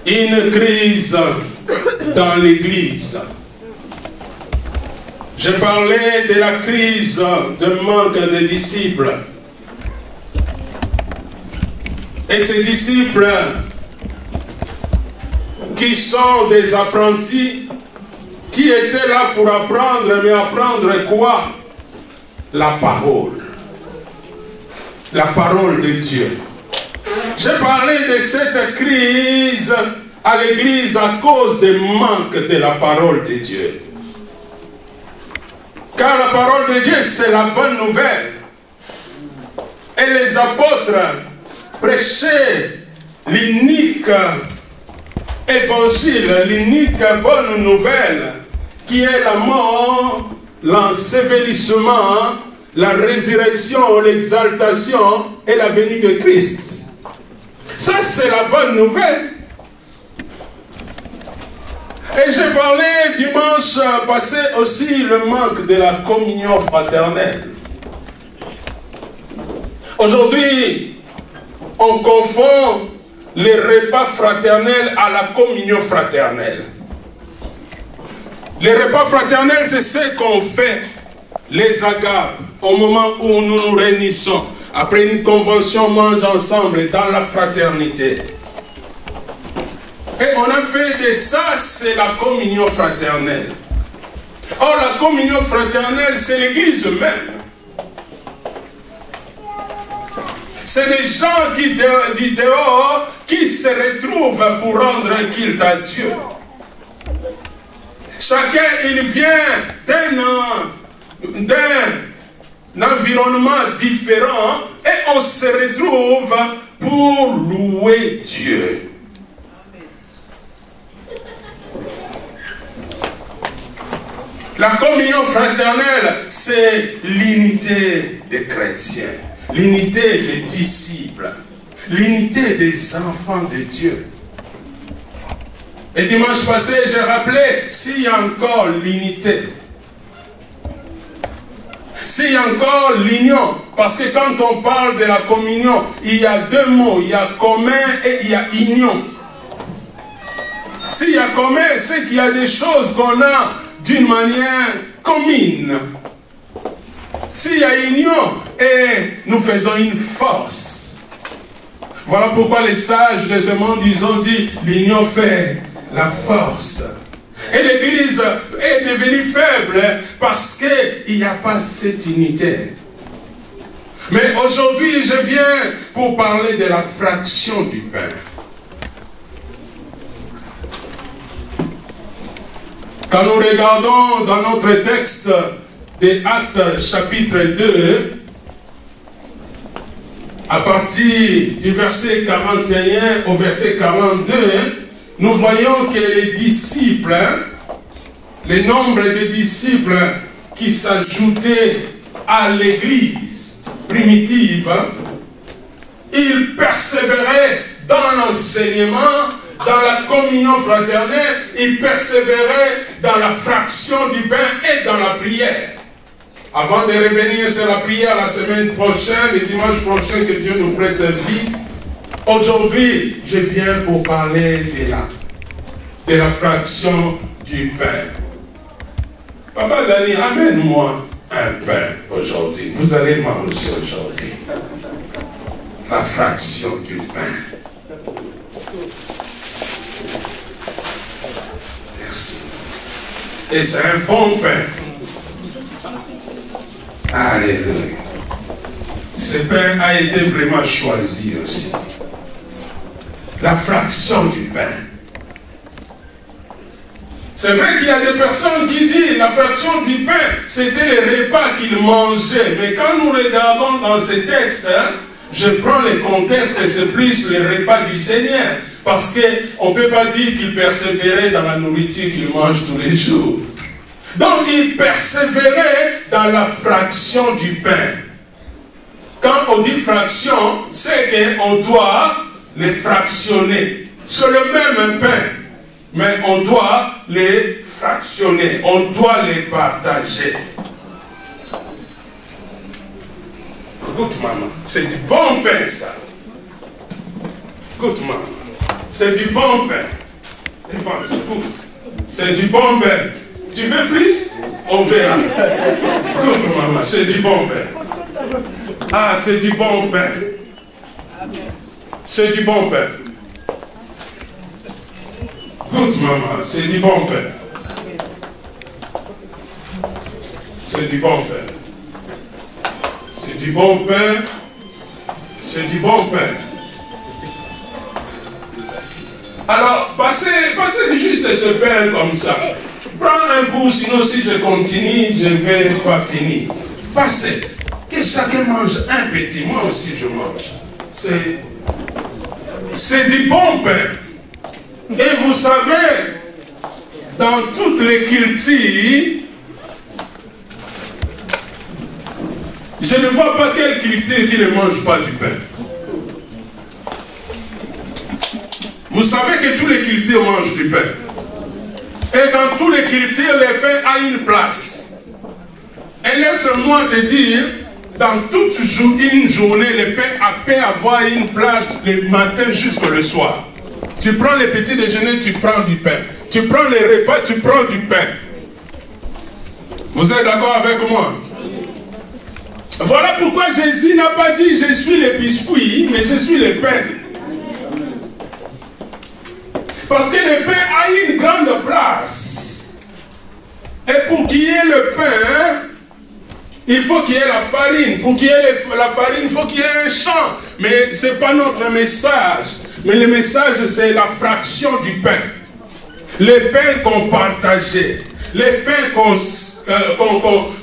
une crise dans l'Église. J'ai parlé de la crise de manque de disciples. Et ces disciples qui sont des apprentis, qui étaient là pour apprendre, mais apprendre quoi? La parole. La parole de Dieu. J'ai parlé de cette crise à l'Église à cause du manque de la parole de Dieu. Car la parole de Dieu, c'est la bonne nouvelle. Et les apôtres prêchaient l'unique évangile, l'unique bonne nouvelle, qui est la mort, l'ensevelissement, la résurrection, l'exaltation et la venue de Christ. Ça, c'est la bonne nouvelle. Et j'ai parlé dimanche passé aussi le manque de la communion fraternelle. Aujourd'hui, on confond les repas fraternels à la communion fraternelle. Les repas fraternels, c'est ce qu'on fait, les agapes, au moment où nous nous réunissons. Après une convention, on mange ensemble dans la fraternité. Et on a fait de ça, c'est la communion fraternelle. Or, la communion fraternelle, c'est l'Église même. C'est des gens qui, du dehors, qui se retrouvent pour rendre un culte à Dieu. Chacun, il vient d'un environnement différent et on se retrouve pour louer Dieu. La communion fraternelle, c'est l'unité des chrétiens, l'unité des disciples, l'unité des enfants de Dieu. Et dimanche passé, j'ai rappelé, s'il y a encore l'unité, s'il y a encore l'union, parce que quand on parle de la communion, il y a deux mots, il y a commun et il y a union. S'il y a commun, c'est qu'il y a des choses qu'on a d'une manière commune. S'il y a union, et nous faisons une force. Voilà pourquoi les sages de ce monde, ils ont dit, l'union fait la force. Et l'Église est devenue faible parce qu'il n'y a pas cette unité. Mais aujourd'hui, je viens pour parler de la fraction du pain. Quand nous regardons dans notre texte des Actes chapitre 2, à partir du verset 41 au verset 42, nous voyons que les disciples, le nombre de disciples qui s'ajoutaient à l'église primitive, ils persévéraient dans l'enseignement, dans la communion fraternelle, ils persévéraient dans la fraction du pain et dans la prière. Avant de revenir sur la prière la semaine prochaine, le dimanche prochain, que Dieu nous prête vie, aujourd'hui, je viens pour parler de la fraction du pain. Papa Dani, amène-moi un pain aujourd'hui. Vous allez manger aujourd'hui. La fraction du pain. Merci. Et c'est un bon pain. Alléluia. Ce pain a été vraiment choisi aussi. La fraction du pain. C'est vrai qu'il y a des personnes qui disent la fraction du pain, c'était les repas qu'ils mangeaient. Mais quand nous regardons dans ces textes, je prends le contexte et c'est plus les repas du Seigneur. Parce qu'on ne peut pas dire qu'ils persévéraient dans la nourriture qu'ils mangent tous les jours. Donc ils persévéraient dans la fraction du pain. Quand on dit fraction, c'est qu'on doit les fractionner. C'est le même pain, mais on doit les fractionner. On doit les partager. Écoute maman, c'est du bon pain ça. Écoute maman, C'est du bon pain. Écoute, c'est du bon pain. Tu veux plus? On verra. Écoute, maman, c'est du bon pain. Ah, c'est du bon pain. C'est du bon pain. Écoute, maman, c'est du bon pain. C'est du bon pain. C'est du bon pain. C'est du bon pain. Alors, passez juste ce pain comme ça. Prends un bout, sinon si je continue, je ne vais pas finir. Passez. Que chacun mange un petit. Moi aussi, je mange. C'est du bon pain. Et vous savez, dans toutes les cultures, je ne vois pas quelle culture qui ne mange pas du pain. Vous savez que tous les cultures mangent du pain. Et dans tous les cultures, le pain a une place. Et laisse-moi te dire, dans toute une journée, le pain peut avoir une place le matin jusqu'au soir. Tu prends le petit déjeuner, tu prends du pain. Tu prends les repas, tu prends du pain. Vous êtes d'accord avec moi? Voilà pourquoi Jésus n'a pas dit je suis le biscuit, mais je suis le pain. Parce que le pain a une grande place. Et pour qu'il y ait le pain, il faut qu'il y ait la farine. Pour qu'il y ait la farine, il faut qu'il y ait un champ. Mais ce n'est pas notre message. Mais le message, c'est la fraction du pain. Le pain qu'on partageait. Le pain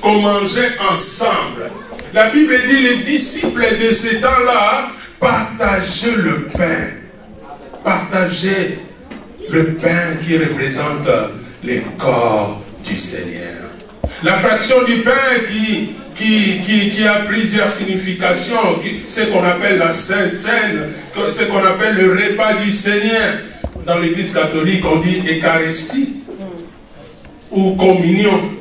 qu'on mangeait ensemble. La Bible dit, les disciples de ce temps-là partageaient le pain. Partageaient le pain qui représente le corps du Seigneur. La fraction du pain qui a plusieurs significations, ce qu'on appelle la Sainte Seine, ce qu'on appelle le repas du Seigneur. Dans l'Église catholique, on dit Eucharistie ou communion.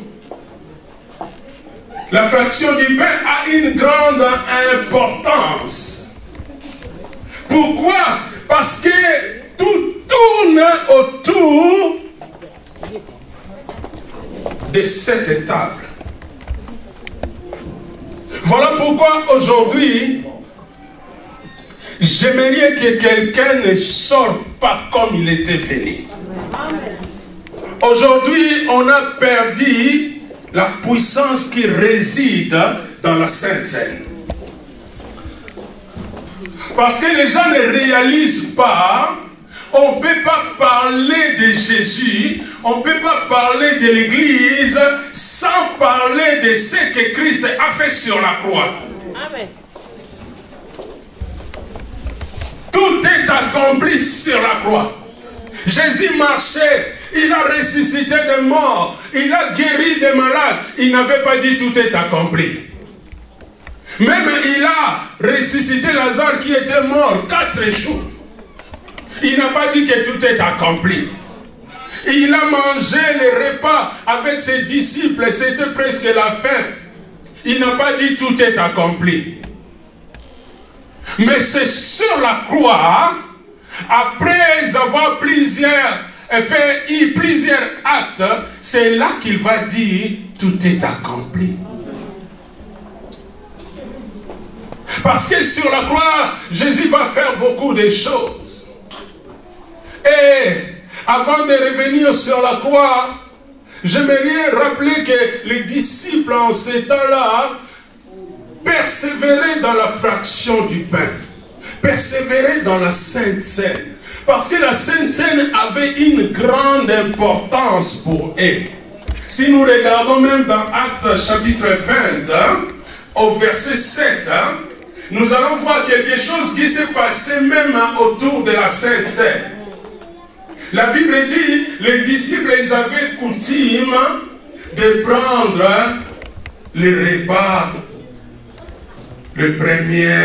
La fraction du pain a une grande importance. Pourquoi? Parce que tout tourne autour de cette table. Voilà pourquoi aujourd'hui, j'aimerais que quelqu'un ne sorte pas comme il était venu. Aujourd'hui, on a perdu la puissance qui réside dans la Sainte Seine. Parce que les gens ne réalisent pas, on ne peut pas parler de Jésus, on ne peut pas parler de l'Église sans parler de ce que Christ a fait sur la croix. Amen. Tout est accompli sur la croix. Jésus marchait, il a ressuscité des morts, il a guéri des malades. Il n'avait pas dit tout est accompli. Même il a ressuscité Lazare qui était mort 4 jours. Il n'a pas dit que tout est accompli. Il a mangé les repas avec ses disciples, c'était presque la fin. Il n'a pas dit tout est accompli. Mais c'est sur la croix, après avoir fait plusieurs actes, c'est là qu'il va dire tout est accompli. Parce que sur la croix, Jésus va faire beaucoup de choses. Et avant de revenir sur la croix, j'aimerais rappeler que les disciples en ce temps-là persévéraient dans la fraction du pain, persévéraient dans la Sainte Seine. Parce que la Sainte Seine avait une grande importance pour eux. Si nous regardons même dans Actes chapitre 20, au verset 7, nous allons voir quelque chose qui s'est passé même autour de la Sainte Seine. La Bible dit, les disciples, ils avaient coutume de prendre les repas le premier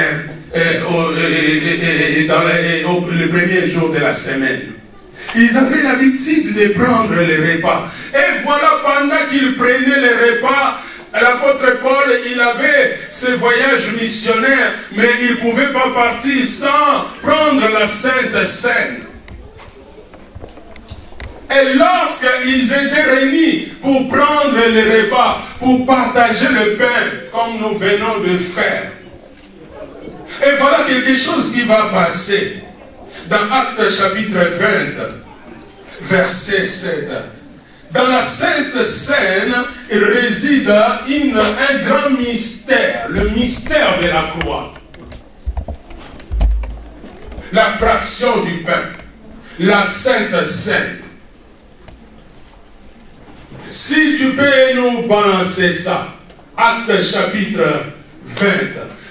jour de la semaine. Ils avaient l'habitude de prendre les repas. Et voilà, pendant qu'ils prenaient les repas, l'apôtre Paul, il avait ce voyage missionnaire, mais il ne pouvait pas partir sans prendre la Sainte Seine. Et lorsqu'ils étaient réunis pour prendre le repas, pour partager le pain, comme nous venons de faire, et voilà quelque chose qui va passer dans Actes chapitre 20, verset 7. Dans la Sainte Seine, il réside un grand mystère, le mystère de la croix. La fraction du pain, la Sainte Seine. Si tu peux nous balancer ça, Actes chapitre 20,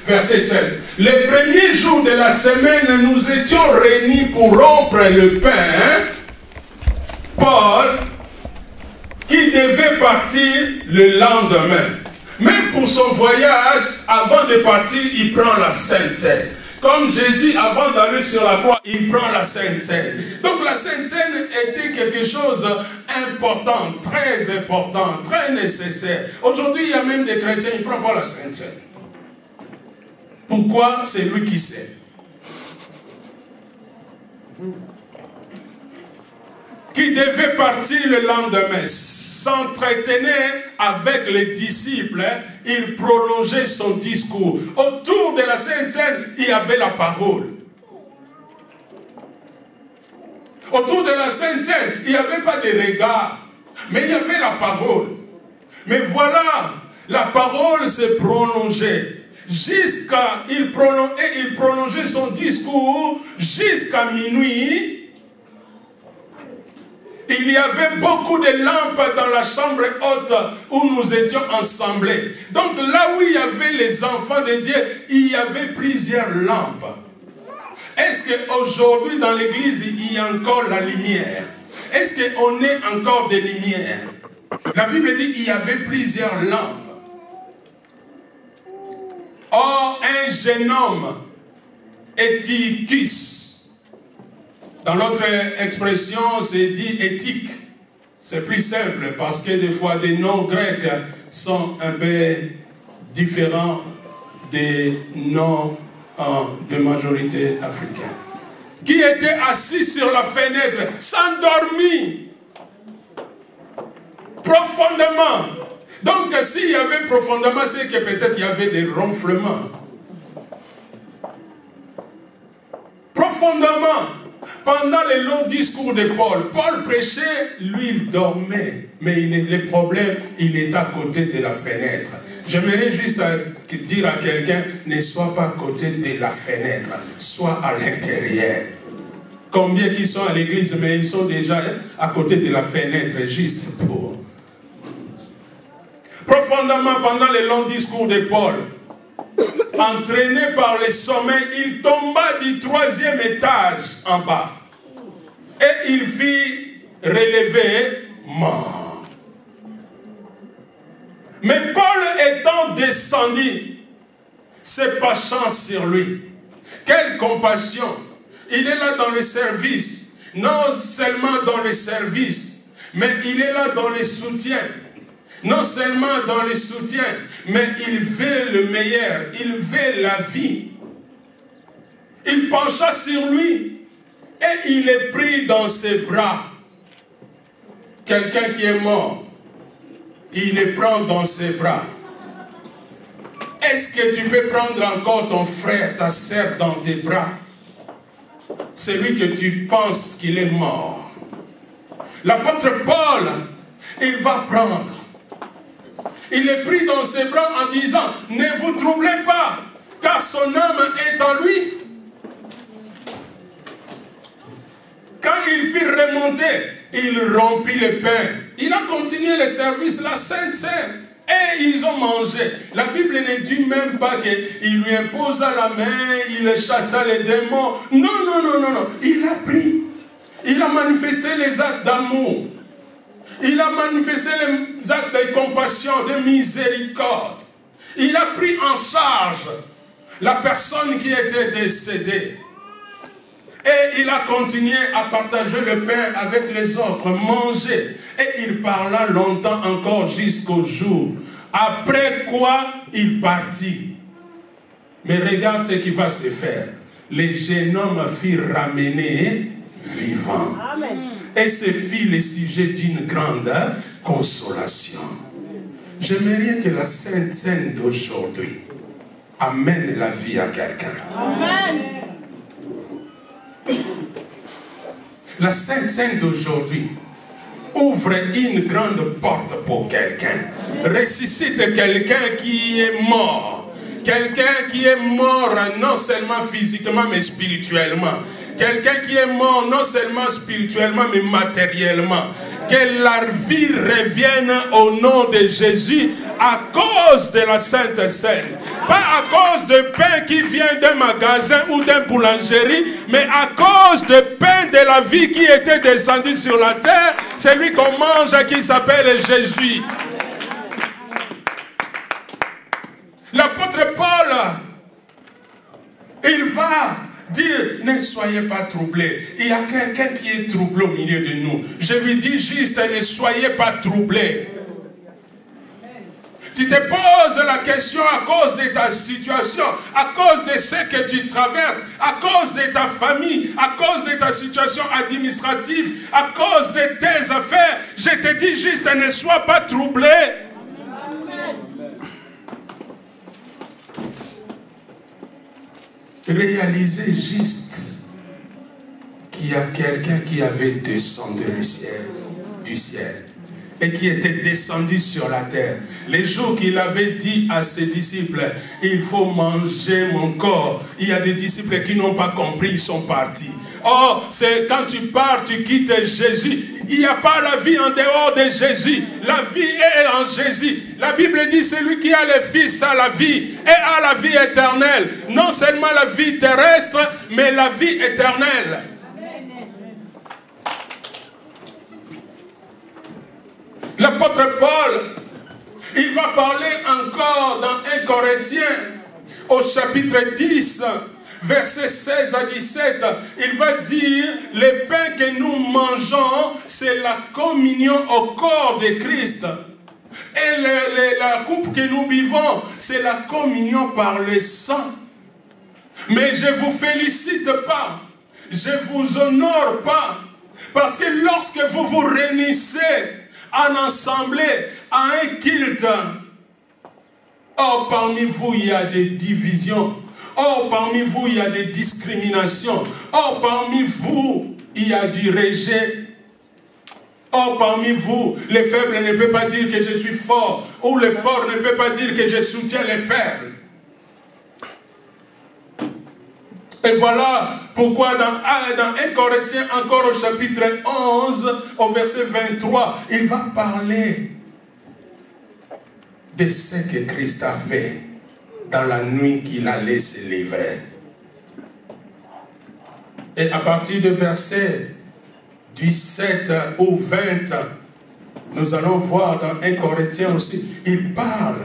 verset 7. Les premiers jours de la semaine, nous étions réunis pour rompre le pain. Paul, qui devait partir le lendemain. Même pour son voyage, avant de partir, il prend la Sainte Seine. Comme Jésus, avant d'aller sur la croix, il prend la Sainte Seine. Donc la Sainte Seine était quelque chose d'important, très nécessaire. Aujourd'hui, il y a même des chrétiens, ils ne prennent pas la Sainte Seine. Pourquoi? C'est lui qui sait. Qui devait partir le lendemain, s'entretenait avec les disciples, il prolongeait son discours. Autour de la Sainte Seine, il y avait la parole. Autour de la Sainte Seine, il n'y avait pas de regard, mais il y avait la parole. Mais voilà, la parole s'est prolongée. Il prolongeait son discours jusqu'à minuit. Il y avait beaucoup de lampes dans la chambre haute où nous étions ensemblés. Donc là où il y avait les enfants de Dieu, il y avait plusieurs lampes. Est-ce qu'aujourd'hui dans l'église, il y a encore la lumière? Est-ce qu'on est encore des lumières? La Bible dit qu'il y avait plusieurs lampes. Or, un jeune homme, Éticus, dans notre expression, c'est dit éthique. C'est plus simple parce que des fois, des noms grecs sont un peu différents des noms de majorité africaine. Qui était assis sur la fenêtre, s'endormit profondément. Donc, s'il y avait profondément, c'est que peut-être il y avait des ronflements. Profondément. Pendant les longs discours de Paul, Paul prêchait, lui il dormait. Mais le problème, il est à côté de la fenêtre. J'aimerais juste dire à quelqu'un, ne sois pas à côté de la fenêtre, sois à l'intérieur. Combien qui sont à l'église, mais ils sont déjà à côté de la fenêtre, juste pour. Profondément, pendant les longs discours de Paul, entraîné par le sommeil, il tomba du 3e étage en bas. Et il fit relever mort. Mais Paul étant descendu, se penchant sur lui. Quelle compassion! Il est là dans le service. Non seulement dans le service, mais il est là dans le soutien. Non seulement dans le soutien, mais il veut le meilleur, il veut la vie. Il pencha sur lui et il est pris dans ses bras. Quelqu'un qui est mort, il le prend dans ses bras. Est-ce que tu peux prendre encore ton frère, ta sœur dans tes bras? Celui que tu penses qu'il est mort. L'apôtre Paul, il va prendre. Il est pris dans ses bras en disant, ne vous troublez pas, car son âme est en lui. Quand il fit remonter, il rompit le pain. Il a continué le service, la Sainte Seine. Et ils ont mangé. La Bible ne dit même pas qu'il lui imposa la main, il chassa les démons. Non, non, non, non, non. Il a pris. Il a manifesté les actes d'amour. Il a manifesté les actes de compassion, de miséricorde. Il a pris en charge la personne qui était décédée. Et il a continué à partager le pain avec les autres, manger. Et il parla longtemps encore jusqu'au jour. Après quoi, il partit. Mais regarde ce qui va se faire. Les jeunes hommes furent ramenés vivant. Amen. Et ce fut le sujet d'une grande consolation. J'aimerais que la Sainte Seine d'aujourd'hui amène la vie à quelqu'un. Amen. La Sainte Seine d'aujourd'hui ouvre une grande porte pour quelqu'un. Ressuscite quelqu'un qui est mort. Quelqu'un qui est mort non seulement physiquement mais spirituellement. Quelqu'un qui est mort non seulement spirituellement mais matériellement. Que la vie revienne au nom de Jésus à cause de la Sainte Seine. Pas à cause de pain qui vient d'un magasin ou d'une boulangerie, mais à cause de pain de la vie qui était descendu sur la terre, celui qu'on mange qui s'appelle Jésus. L'apôtre Paul, il va dire, ne soyez pas troublés. Il y a quelqu'un qui est troublé au milieu de nous. Je lui dis juste, ne soyez pas troublés. Tu te poses la question à cause de ta situation, à cause de ce que tu traverses, à cause de ta famille, à cause de ta situation administrative, à cause de tes affaires. Je te dis juste, ne sois pas troublé. Réalisez juste qu'il y a quelqu'un qui avait descendu du ciel et qui était descendu sur la terre. Les jours qu'il avait dit à ses disciples, il faut manger mon corps. Il y a des disciples qui n'ont pas compris, ils sont partis. Or, c'est quand tu pars, tu quittes Jésus. Il n'y a pas la vie en dehors de Jésus. La vie est en Jésus. La Bible dit, celui qui a le Fils a la vie et a la vie éternelle. Non seulement la vie terrestre, mais la vie éternelle. L'apôtre Paul, il va parler encore dans 1 Corinthiens, au chapitre 10, versets 16 à 17, il va dire, le pain que nous mangeons, c'est la communion au corps de Christ. Et la coupe que nous buvons, c'est la communion par le sang. Mais je ne vous félicite pas, je ne vous honore pas, parce que lorsque vous vous réunissez en assemblée, à un culte, or parmi vous il y a des divisions. Or, parmi vous, il y a des discriminations. Or, parmi vous, il y a du rejet. Or, parmi vous, les faibles ne peuvent pas dire que je suis fort. Ou les forts ne peuvent pas dire que je soutiens les faibles. Et voilà pourquoi dans 1 Corinthiens, encore au chapitre 11, au verset 23, il va parler de ce que Christ a fait dans la nuit qu'il allait se livrer. Et à partir du verset 17 au 20, nous allons voir dans 1 Corinthiens aussi, il parle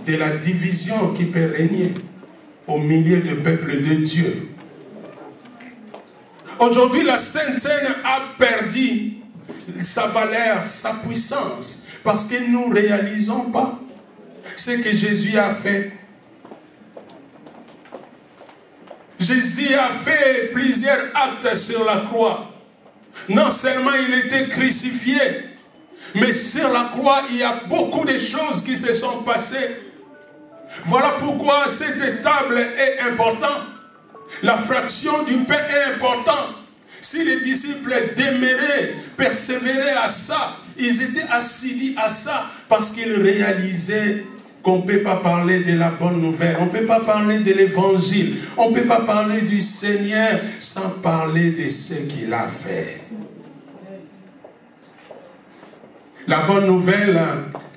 de la division qui peut régner au milieu du peuple de Dieu. Aujourd'hui, la Sainte Seine a perdu sa valeur, sa puissance, parce que nous ne réalisons pas ce que Jésus a fait. Jésus a fait plusieurs actes sur la croix. Non seulement il était crucifié, mais sur la croix, il y a beaucoup de choses qui se sont passées. Voilà pourquoi cette table est importante. La fraction du pain est importante. Si les disciples demeuraient, persévéraient à ça, ils étaient assidus à ça parce qu'ils réalisaient qu'on ne peut pas parler de la bonne nouvelle, on ne peut pas parler de l'évangile, on ne peut pas parler du Seigneur sans parler de ce qu'il a fait. La bonne nouvelle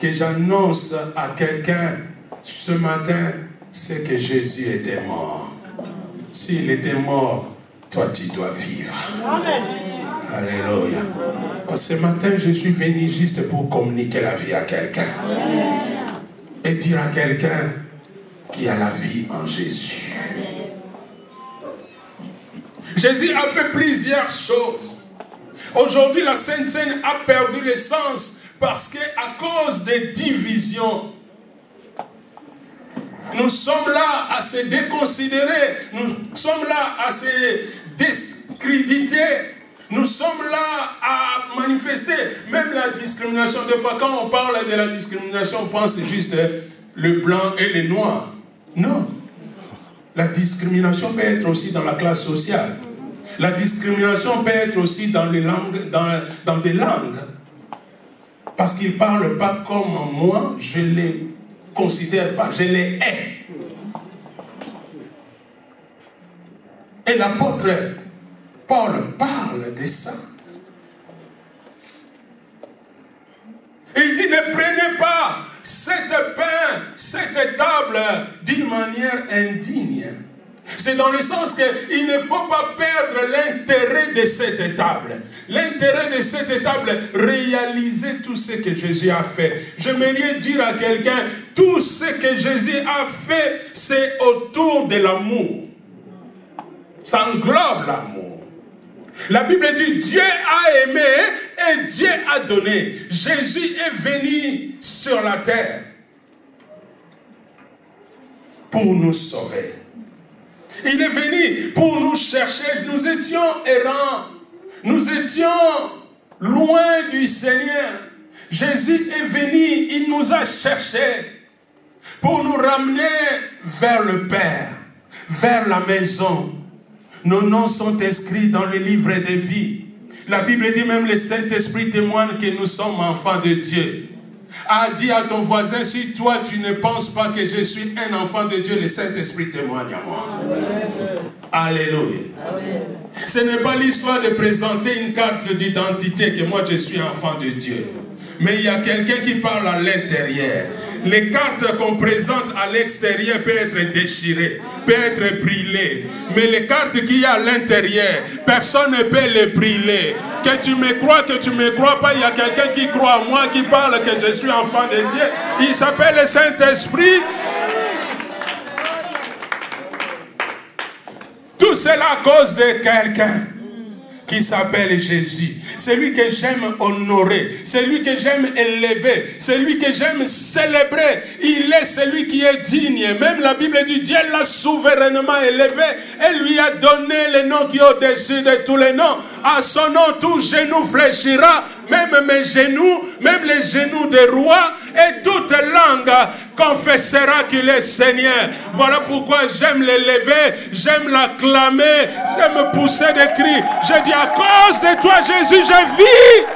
que j'annonce à quelqu'un ce matin, c'est que Jésus était mort. S'il était mort, toi tu dois vivre. Amen. Alléluia. Ce matin, je suis venu juste pour communiquer la vie à quelqu'un. Et dire à quelqu'un qui a la vie en Jésus. Jésus a fait plusieurs choses. Aujourd'hui, la Sainte Seine a perdu le sens parce qu'à cause des divisions, nous sommes là à se déconsidérer, nous sommes là à se discréditer. Nous sommes là à manifester. Même la discrimination, des fois quand on parle de la discrimination, on pense juste le blanc et les noirs. Non. La discrimination peut être aussi dans la classe sociale. La discrimination peut être aussi dans les langues, dans des langues. Parce qu'ils ne parlent pas comme moi, je ne les considère pas, je les hais. Et l'apôtre Paul parle de ça. Il dit, ne prenez pas cette pain, cette table d'une manière indigne. C'est dans le sens qu'il ne faut pas perdre l'intérêt de cette table. L'intérêt de cette table, réaliser tout ce que Jésus a fait. J'aimerais dire à quelqu'un, tout ce que Jésus a fait, c'est autour de l'amour. Ça englobe l'amour. La Bible dit, Dieu a aimé et Dieu a donné. Jésus est venu sur la terre pour nous sauver. Il est venu pour nous chercher. Nous étions errants. Nous étions loin du Seigneur. Jésus est venu, il nous a cherchés pour nous ramener vers le Père, vers la maison. Nos noms sont inscrits dans le livre de vie. La Bible dit même le Saint-Esprit témoigne que nous sommes enfants de Dieu. Dis à ton voisin, si toi tu ne penses pas que je suis un enfant de Dieu, le Saint-Esprit témoigne à moi. Alléluia. Ce n'est pas l'histoire de présenter une carte d'identité que moi je suis enfant de Dieu. Mais il y a quelqu'un qui parle à l'intérieur. Les cartes qu'on présente à l'extérieur peuvent être déchirées, peuvent être brûlées. Mais les cartes qu'il y a à l'intérieur, personne ne peut les brûler. Que tu me crois, que tu ne me crois pas, il y a quelqu'un qui croit en moi, qui parle que je suis enfant de Dieu. Il s'appelle le Saint-Esprit. Tout cela à cause de quelqu'un qui s'appelle Jésus. C'est lui que j'aime honorer. C'est lui que j'aime élever. C'est lui que j'aime célébrer. Il est celui qui est digne. Même la Bible dit, Dieu l'a souverainement élevé et lui a donné le nom qui est au-dessus de tous les noms. À son nom, tout genou fléchira. Même mes genoux, même les genoux des rois et toute langue confessera qu'il est Seigneur. Voilà pourquoi j'aime l'élever, j'aime l'acclamer, j'aime pousser des cris. Je dis, à cause de toi, Jésus, je vis.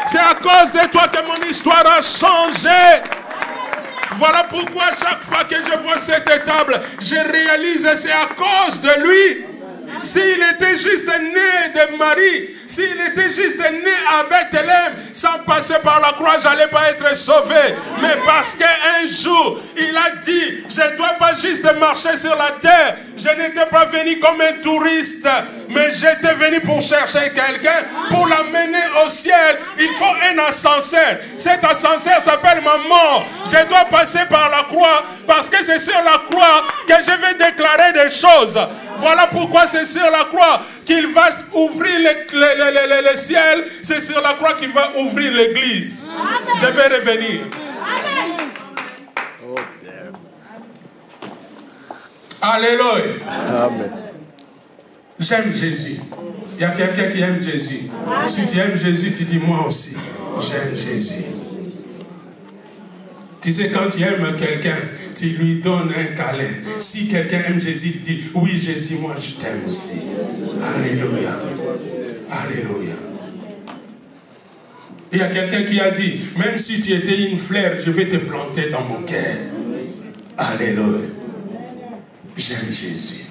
C'est à cause de toi que mon histoire a changé. Voilà pourquoi chaque fois que je vois cette table, je réalise que c'est à cause de lui. S'il était juste né de Marie, s'il était juste né à Bethléem, sans passer par la croix, je n'allais pas être sauvé. Mais parce qu'un jour, il a dit, je ne dois pas juste marcher sur la terre. Je n'étais pas venu comme un touriste, mais j'étais venu pour chercher quelqu'un, pour l'amener au ciel. Il faut un ascenseur. Cet ascenseur s'appelle ma mort. Je dois passer par la croix, parce que c'est sur la croix que je vais déclarer des choses. Voilà pourquoi c'est sur la croix qu'il va ouvrir le ciel. C'est sur la croix qu'il va ouvrir l'église. Je vais revenir. Alléluia. Amen. J'aime Jésus. Il y a quelqu'un qui aime Jésus. Si tu aimes Jésus, tu dis moi aussi. J'aime Jésus. Tu sais, quand tu aimes quelqu'un, tu lui donnes un câlin. Si quelqu'un aime Jésus, il dit, oui Jésus, moi je t'aime aussi. Alléluia. Alléluia. Il y a quelqu'un qui a dit, même si tu étais une fleur, je vais te planter dans mon cœur. Alléluia. J'aime Jésus.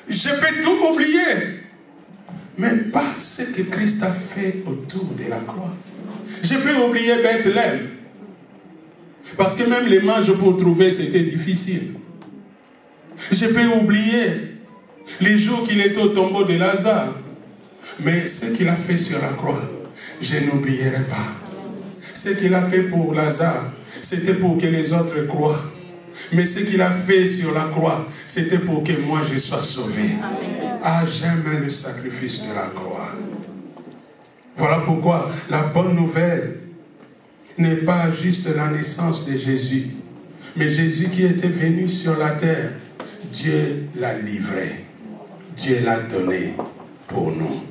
Je peux tout oublier, mais pas ce que Christ a fait autour de la croix. Je peux oublier Bethléem, parce que même les manges pour trouver c'était difficile. Je peux oublier les jours qu'il était au tombeau de Lazare, mais ce qu'il a fait sur la croix, je n'oublierai pas. Ce qu'il a fait pour Lazare, c'était pour que les autres croient. Mais ce qu'il a fait sur la croix, c'était pour que moi je sois sauvé. Ah, j'aime le sacrifice de la croix. Voilà pourquoi la bonne nouvelle n'est pas juste la naissance de Jésus, Mais Jésus qui était venu sur la terre, Dieu l'a livré. Dieu l'a donné pour nous.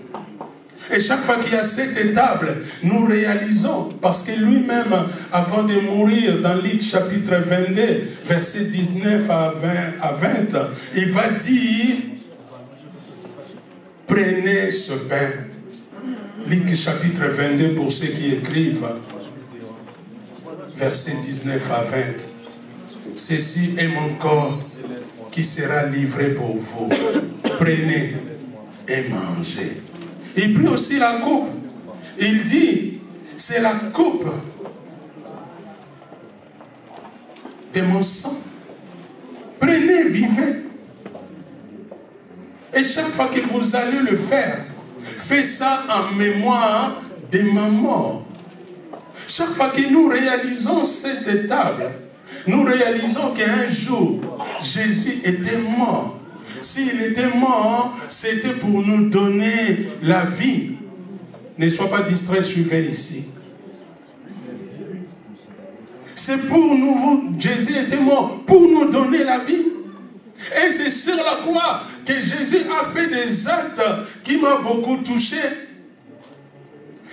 Et chaque fois qu'il y a cette étape, nous réalisons, parce que lui-même, avant de mourir, dans Luc chapitre 22, versets 19 à 20, il va dire, prenez ce pain. Luc chapitre 22, pour ceux qui écrivent, versets 19 à 20. Ceci est mon corps qui sera livré pour vous. Prenez et mangez. Il prit aussi la coupe. Il dit, c'est la coupe de mon sang. Prenez, buvez. Et chaque fois que vous allez le faire, faites ça en mémoire de ma mort. Chaque fois que nous réalisons cette étape, nous réalisons qu'un jour, Jésus était mort. S'il était mort, c'était pour nous donner la vie. Ne sois pas distrait, suivez ici. C'est pour nous, Jésus était mort pour nous donner la vie. Et c'est sur la croix que Jésus a fait des actes qui m'ont beaucoup touché.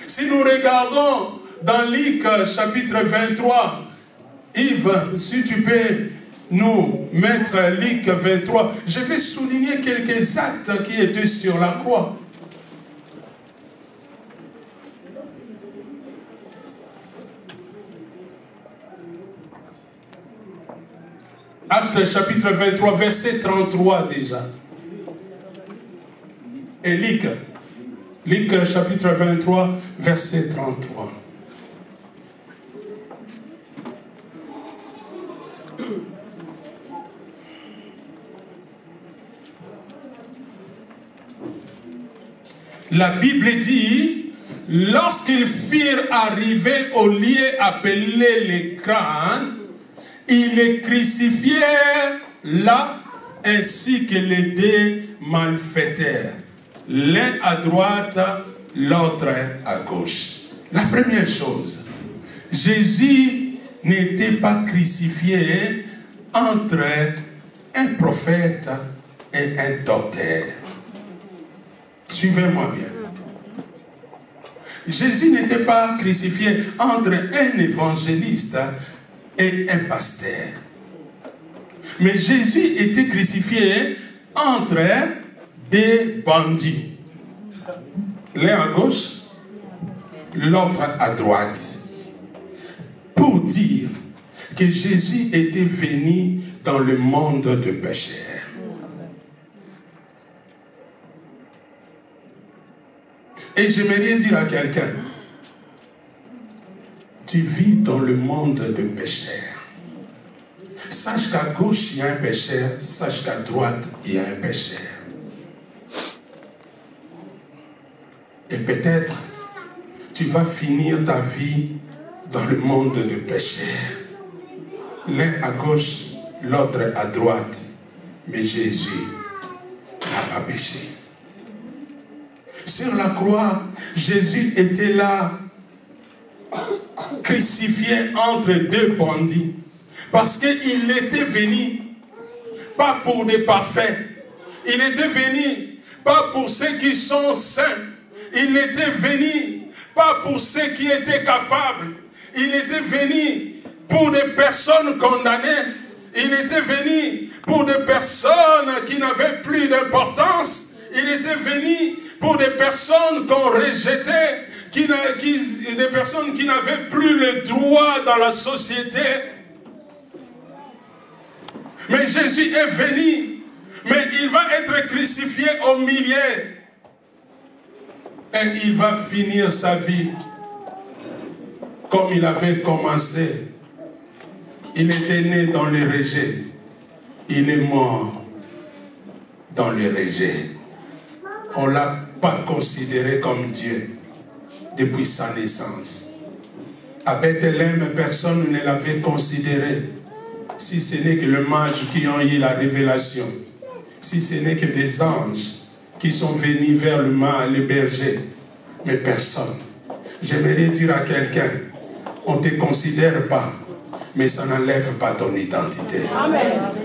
Si nous regardons dans Luc chapitre 23, Yves, si tu peux nous mettre Luc 23, je vais souligner quelques actes qui étaient sur la croix. Acte chapitre 23, verset 33 déjà. Et Luc chapitre 23, verset 33. La Bible dit, lorsqu'ils firent arriver au lieu appelé les crânes, ils les crucifièrent là, ainsi que les deux malfaiteurs, l'un à droite, l'autre à gauche. La première chose, Jésus n'était pas crucifié entre un prophète et un docteur. Suivez-moi bien. Jésus n'était pas crucifié entre un évangéliste et un pasteur. Mais Jésus était crucifié entre des bandits. L'un à gauche, l'autre à droite. Pour dire que Jésus était venu dans le monde de pécheurs. Et j'aimerais dire à quelqu'un, tu vis dans le monde de pécheurs. Sache qu'à gauche, il y a un pécheur. Sache qu'à droite, il y a un pécheur. Et peut-être, tu vas finir ta vie dans le monde de pécheurs. L'un à gauche, l'autre à droite. Mais Jésus n'a pas péché. Sur la croix, Jésus était là, crucifié entre deux bandits. Parce qu'il était venu, pas pour des parfaits. Il était venu, pas pour ceux qui sont saints. Il était venu, pas pour ceux qui étaient capables. Il était venu pour des personnes condamnées. Il était venu pour des personnes qui n'avaient plus d'importance. Il était venu pour des personnes qu'on rejetait, des personnes qui n'avaient plus le droit dans la société. Mais Jésus est venu, mais il va être crucifié au milieu. Et il va finir sa vie comme il avait commencé. Il était né dans le rejet. Il est mort dans le rejet. On ne l'a pas considéré comme Dieu depuis sa naissance. À Bethléem, personne ne l'avait considéré, si ce n'est que le mage qui ont eu la révélation, si ce n'est que des anges qui sont venus vers le berger, mais personne. J'aimerais dire à quelqu'un, on ne te considère pas, mais ça n'enlève pas ton identité. Amen.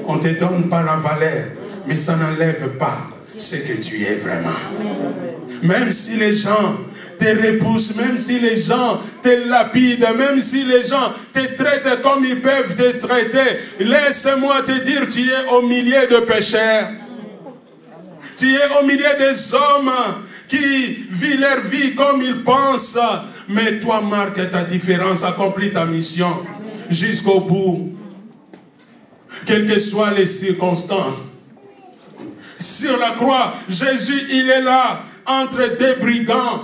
On ne te donne pas la valeur, mais ça n'enlève pas ce que tu es vraiment. Même si les gens te repoussent, même si les gens te lapident, même si les gens te traitent comme ils peuvent te traiter, laisse-moi te dire, tu es au milieu de pécheurs. Tu es au milieu des hommes qui vivent leur vie comme ils pensent. Mais toi, marque ta différence, accomplis ta mission jusqu'au bout. Quelles que soient les circonstances. Sur la croix, Jésus, il est là, entre deux brigands.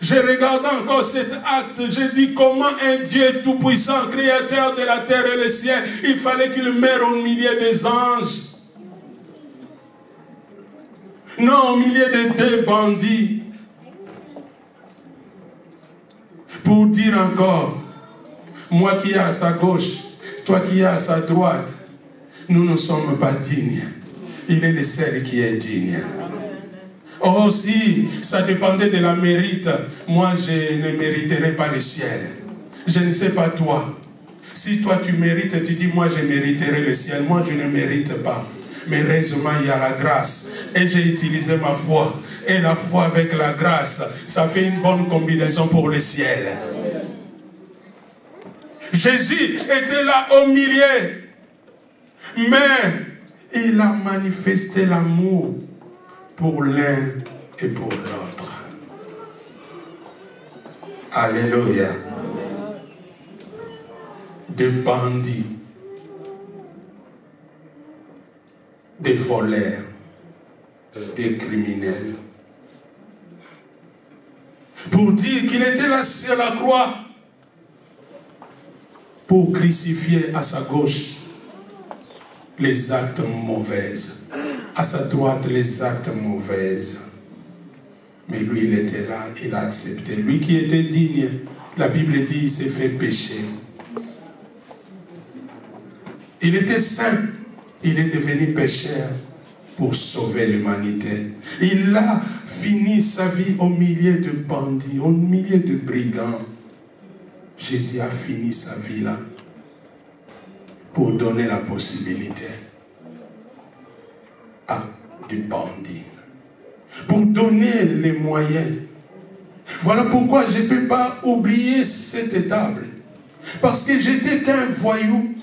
Je regarde encore cet acte, je dis comment un Dieu tout-puissant, créateur de la terre et le ciel, il fallait qu'il meure au milieu des anges. Non, au milieu de deux bandits. Pour dire encore, moi qui est à sa gauche, toi qui es à sa droite, nous ne sommes pas dignes. Il est le seul qui est digne. Oh, si ça dépendait de la mérite, moi je ne mériterais pas le ciel. Je ne sais pas toi. Si toi tu mérites, tu dis moi je mériterais le ciel. Moi je ne mérite pas. Mais heureusement il y a la grâce. Et j'ai utilisé ma foi. Et la foi avec la grâce, ça fait une bonne combinaison pour le ciel. Jésus était là au milieu. Mais il a manifesté l'amour pour l'un et pour l'autre. Alléluia. Des bandits, des voleurs, des criminels. Pour dire qu'il était là sur la croix pour crucifier à sa gauche les actes mauvais, à sa droite les actes mauvais. Mais lui, il était là, il a accepté. Lui qui était digne, la Bible dit, il s'est fait pécher. Il était saint, il est devenu pécheur pour sauver l'humanité. Il a fini sa vie au milieu de bandits, au milieu de brigands. Jésus a fini sa vie là pour donner la possibilité à des bandits, pour donner les moyens. Voilà pourquoi je ne peux pas oublier cette table, parce que j'étais qu'un voyou,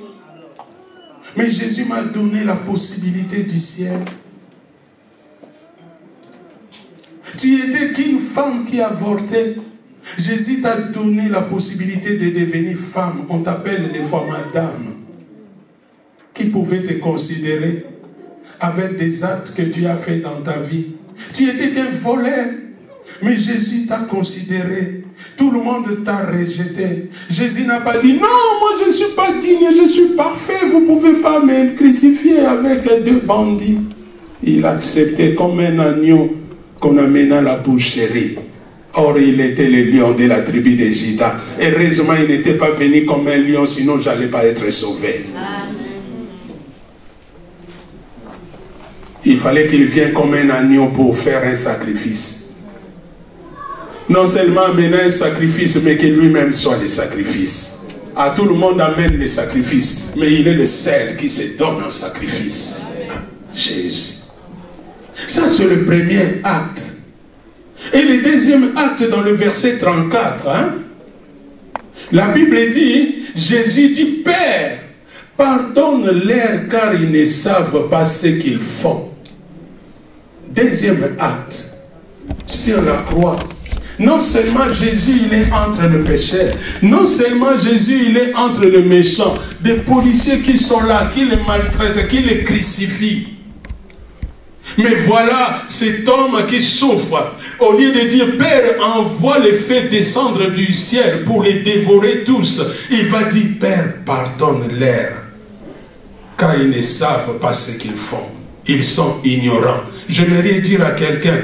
mais Jésus m'a donné la possibilité du ciel. Tu étais qu'une femme qui avortait. Jésus t'a donné la possibilité de devenir femme. On t'appelle des fois madame. Qui pouvait te considérer avec des actes que tu as fait dans ta vie. Tu étais qu'un voleur, mais Jésus t'a considéré. Tout le monde t'a rejeté. Jésus n'a pas dit, non, moi je ne suis pas digne, je suis parfait, vous ne pouvez pas me crucifier avec deux bandits. Il a accepté comme un agneau qu'on amène à la boucherie. Or, il était le lion de la tribu de Juda. Heureusement, il n'était pas venu comme un lion, sinon je n'allais pas être sauvé. Il fallait qu'il vienne comme un agneau pour faire un sacrifice. Non seulement amener un sacrifice, mais que lui-même soit le sacrifice. À tout le monde amène le sacrifice, mais il est le seul qui se donne en sacrifice. Jésus. Ça, c'est le premier acte. Et le deuxième acte dans le verset 34, la Bible dit, Jésus dit, Père, pardonne-leur car ils ne savent pas ce qu'ils font. Deuxième acte, sur la croix. Non seulement Jésus il est entre le pécheur, non seulement Jésus il est entre le méchant, des policiers qui sont là, qui le maltraitent, qui le crucifient. Mais voilà cet homme qui souffre. Au lieu de dire, Père, envoie les feux descendre du ciel pour les dévorer tous, il va dire, Père, pardonne-leur, car ils ne savent pas ce qu'ils font. Ils sont ignorants. J'aimerais dire à quelqu'un,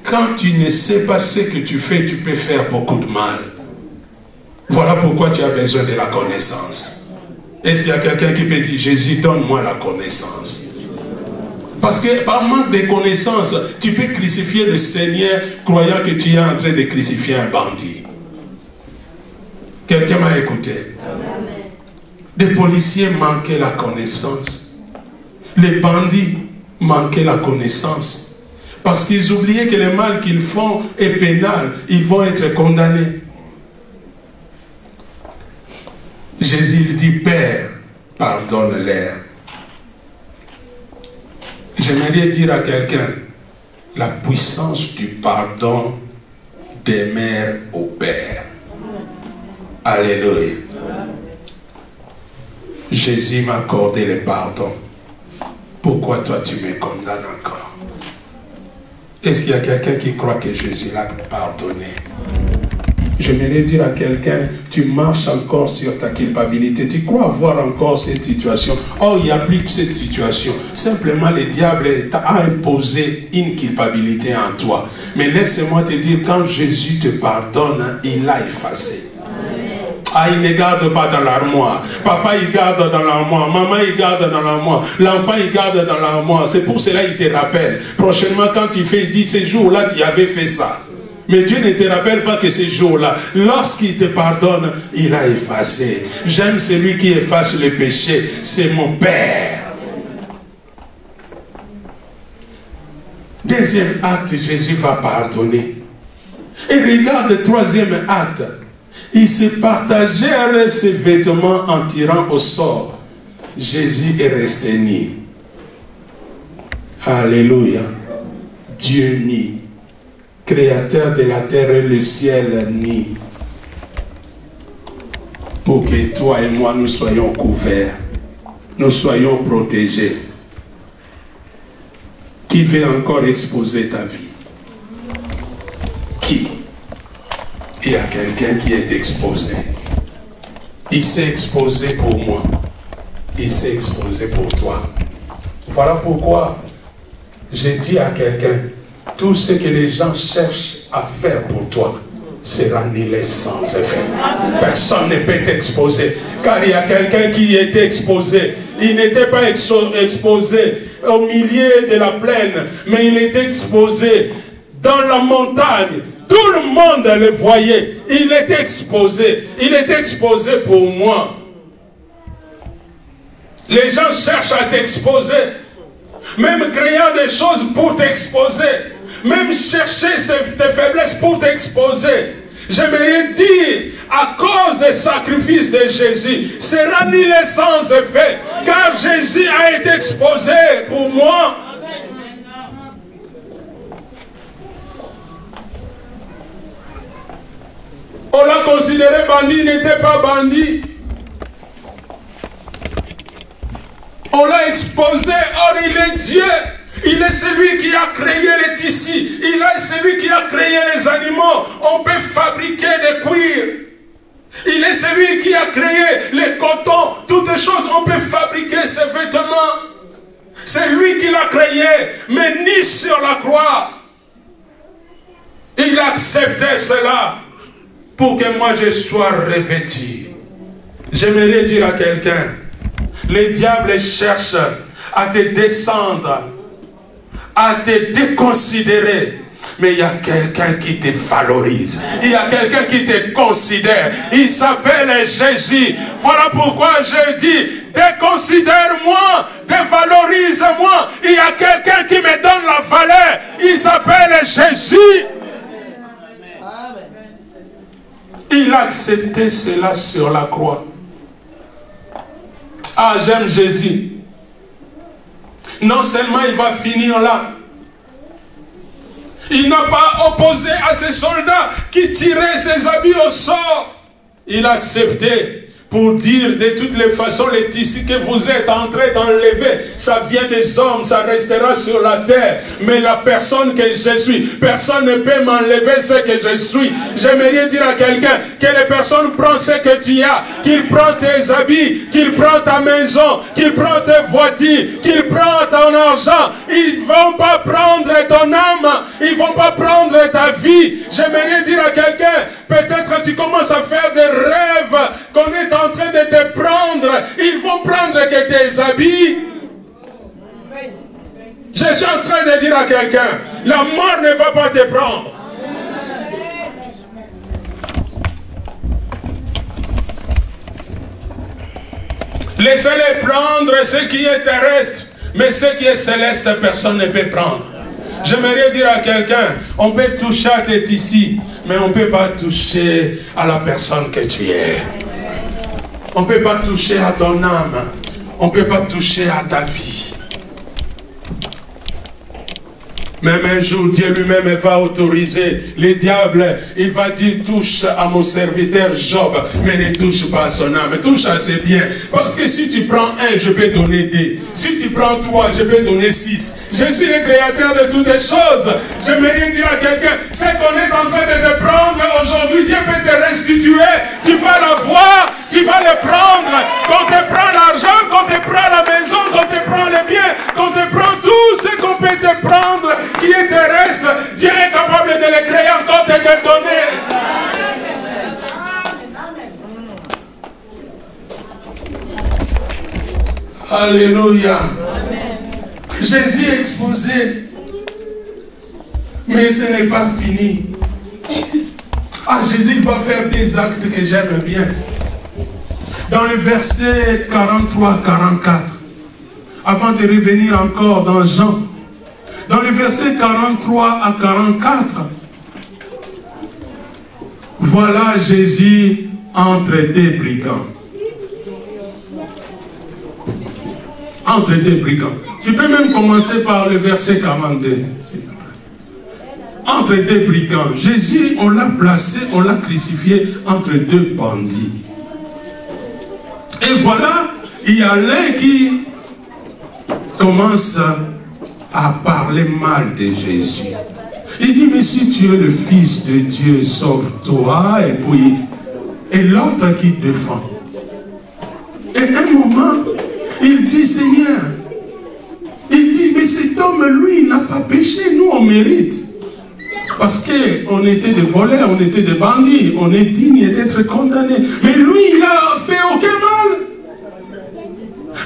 quand tu ne sais pas ce que tu fais, tu peux faire beaucoup de mal. Voilà pourquoi tu as besoin de la connaissance. Est-ce qu'il y a quelqu'un qui peut dire, Jésus, donne-moi la connaissance? Parce que par manque de connaissances, tu peux crucifier le Seigneur croyant que tu es en train de crucifier un bandit. Quelqu'un m'a écouté. Des policiers manquaient la connaissance. Les bandits manquaient la connaissance. Parce qu'ils oubliaient que le mal qu'ils font est pénal. Ils vont être condamnés. Jésus il dit, Père, pardonne-leur. J'aimerais dire à quelqu'un, la puissance du pardon demeure au Père. Alléluia. Jésus m'a accordé le pardon. Pourquoi toi tu me condamnes encore? Est-ce qu'il y a quelqu'un qui croit que Jésus l'a pardonné? J'aimerais dire à quelqu'un, tu marches encore sur ta culpabilité. Tu crois avoir encore cette situation. Oh, il n'y a plus que cette situation. Simplement, le diable t'a imposé une culpabilité en toi. Mais laisse-moi te dire, quand Jésus te pardonne, il l'a effacé. Ah, il ne garde pas dans l'armoire. Papa, il garde dans l'armoire. Maman, il garde dans l'armoire. L'enfant, il garde dans l'armoire. C'est pour cela qu'il te rappelle. Prochainement, quand il fait, il dit, ces jours-là, tu avais fait ça. Mais Dieu ne te rappelle pas que ces jours-là, lorsqu'il te pardonne, il a effacé. J'aime celui qui efface les péchés. C'est mon Père. Deuxième acte, Jésus va pardonner. Et regarde le troisième acte. Ils se partagèrent ses vêtements en tirant au sort. Jésus est resté nu. Alléluia. Dieu nu. Créateur de la terre et le ciel nu. Pour que toi et moi nous soyons couverts. Nous soyons protégés. Qui veut encore exposer ta vie? Qui? Il y a quelqu'un qui est exposé. Il s'est exposé pour moi. Il s'est exposé pour toi. Voilà pourquoi j'ai dit à quelqu'un, tout ce que les gens cherchent à faire pour toi sera annulé sans effet. Personne ne peut t'exposer. Car il y a quelqu'un qui était exposé. Il n'était pas exposé au milieu de la plaine, mais il était exposé dans la montagne. Tout le monde le voyait. Il était exposé. Il était exposé pour moi. Les gens cherchent à t'exposer. Même créant des choses pour t'exposer. Même chercher tes faiblesses pour t'exposer. J'aimerais dire, à cause des sacrifices de Jésus, sera annulé sans effet. Car Jésus a été exposé pour moi. On l'a considéré bandit, il n'était pas bandit. On l'a exposé, or il est Dieu. Il est celui qui a créé les tissus. Il est celui qui a créé les animaux. On peut fabriquer des cuirs. Il est celui qui a créé les cotons. Toutes les choses, on peut fabriquer ces vêtements. C'est lui qui l'a créé, mais ni sur la croix. Il acceptait cela pour que moi je sois revêtu. J'aimerais dire à quelqu'un, les diables cherchent à te descendre, à te déconsidérer. Mais il y a quelqu'un qui te valorise. Il y a quelqu'un qui te considère. Il s'appelle Jésus. Voilà pourquoi je dis, déconsidère-moi, dévalorise-moi. Il y a quelqu'un qui me donne la valeur. Il s'appelle Jésus. Il a accepté cela sur la croix. Ah, j'aime Jésus. Non seulement il va finir là. Il n'a pas opposé à ces soldats qui tiraient ses habits au sort. Il a accepté pour dire de toutes les façons, les tissus que vous êtes en train d'enlever, ça vient des hommes, ça restera sur la terre. Mais la personne que je suis, personne ne peut m'enlever ce que je suis. J'aimerais dire à quelqu'un que les personnes prennent ce que tu as, qu'il prend tes habits, qu'il prend ta maison, qu'il prend tes voitures, qu'il prend ton argent. Ils ne vont pas prendre ton âme, ils ne vont pas prendre ta vie. J'aimerais dire à quelqu'un, peut-être tu commences à faire des rêves qu'on est en train de te prendre. Ils vont prendre que tes habits. Je suis en train de dire à quelqu'un, la mort ne va pas te prendre. Laissez-les prendre ce qui est terrestre, mais ce qui est céleste, personne ne peut prendre. J'aimerais dire à quelqu'un, on peut toucher à tes ici, mais on ne peut pas toucher à la personne que tu es. On ne peut pas toucher à ton âme. On ne peut pas toucher à ta vie. Même un jour, Dieu lui-même va autoriser les diables. Il va dire, touche à mon serviteur Job, mais ne touche pas à son âme. Touche à ses biens. Parce que si tu prends un, je peux donner 2. Si tu prends 3, je peux donner 6. Je suis le créateur de toutes les choses. J'aimerais dire à quelqu'un, ce qu'on est en train de te prendre aujourd'hui, Dieu peut te restituer. Tu vas la voir, tu vas le prendre. Quand te prend l'argent, quand te prend la maison, quand te prend les biens, quand te prend tout ce qu'on peut te prendre, qui est terrestre, Dieu est capable de le créer encore et de te donner. Alléluia. Jésus est exposé, mais ce n'est pas fini. Ah, Jésus va faire des actes que j'aime bien. Dans le verset 43-44, avant de revenir encore dans Jean, dans le verset 43 à 44, voilà Jésus entre deux brigands. Entre deux brigands. Tu peux même commencer par le verset 42. Entre deux brigands. Jésus, on l'a placé, on l'a crucifié entre deux bandits. Et voilà, il y a l'un qui commence à parler mal de Jésus. Il dit, mais si tu es le Fils de Dieu, sauve-toi. Et l'autre qui défend. Et à un moment, il dit, Seigneur, il dit, mais cet homme, lui, il n'a pas péché, nous on mérite. Parce qu'on était des voleurs, on était des bandits, on est digne d'être condamnés. Mais lui, il n'a fait aucun mal.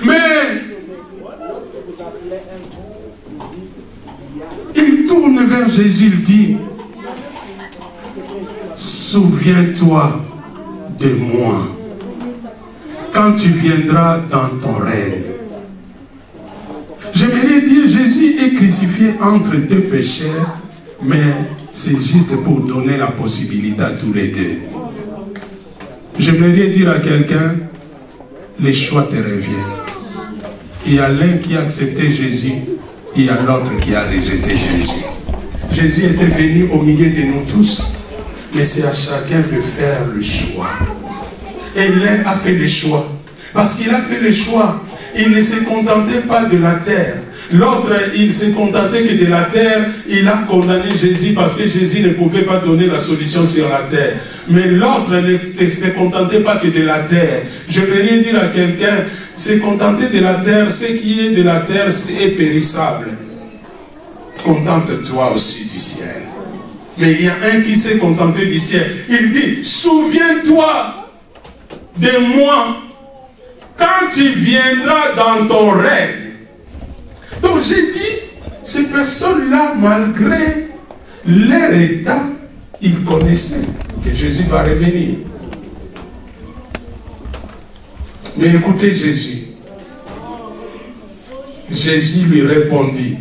Mais il tourne vers Jésus, il dit, souviens-toi de moi quand tu viendras dans ton règne. J'aimerais dire, Jésus est crucifié entre deux pécheurs, mais c'est juste pour donner la possibilité à tous les deux. J'aimerais dire à quelqu'un, les choix te reviennent. Il y a l'un qui a accepté Jésus, il y a l'autre qui a rejeté Jésus. Jésus était venu au milieu de nous tous, mais c'est à chacun de faire le choix. Et l'un a fait le choix. Parce qu'il a fait le choix, il ne se contentait pas de la terre. L'autre, il se contentait que de la terre. Il a condamné Jésus parce que Jésus ne pouvait pas donner la solution sur la terre. Mais l'autre ne se contentait pas que de la terre. Je veux rien dire à quelqu'un, se contenter de la terre, ce qui est de la terre, c'est périssable. Contente-toi aussi du ciel. Mais il y a un qui s'est contenté du ciel. Il dit, souviens-toi de moi quand tu viendras dans ton règne. Donc j'ai dit, ces personnes-là, malgré leur état, ils connaissaient que Jésus va revenir. Mais écoutez Jésus. Jésus lui répondit,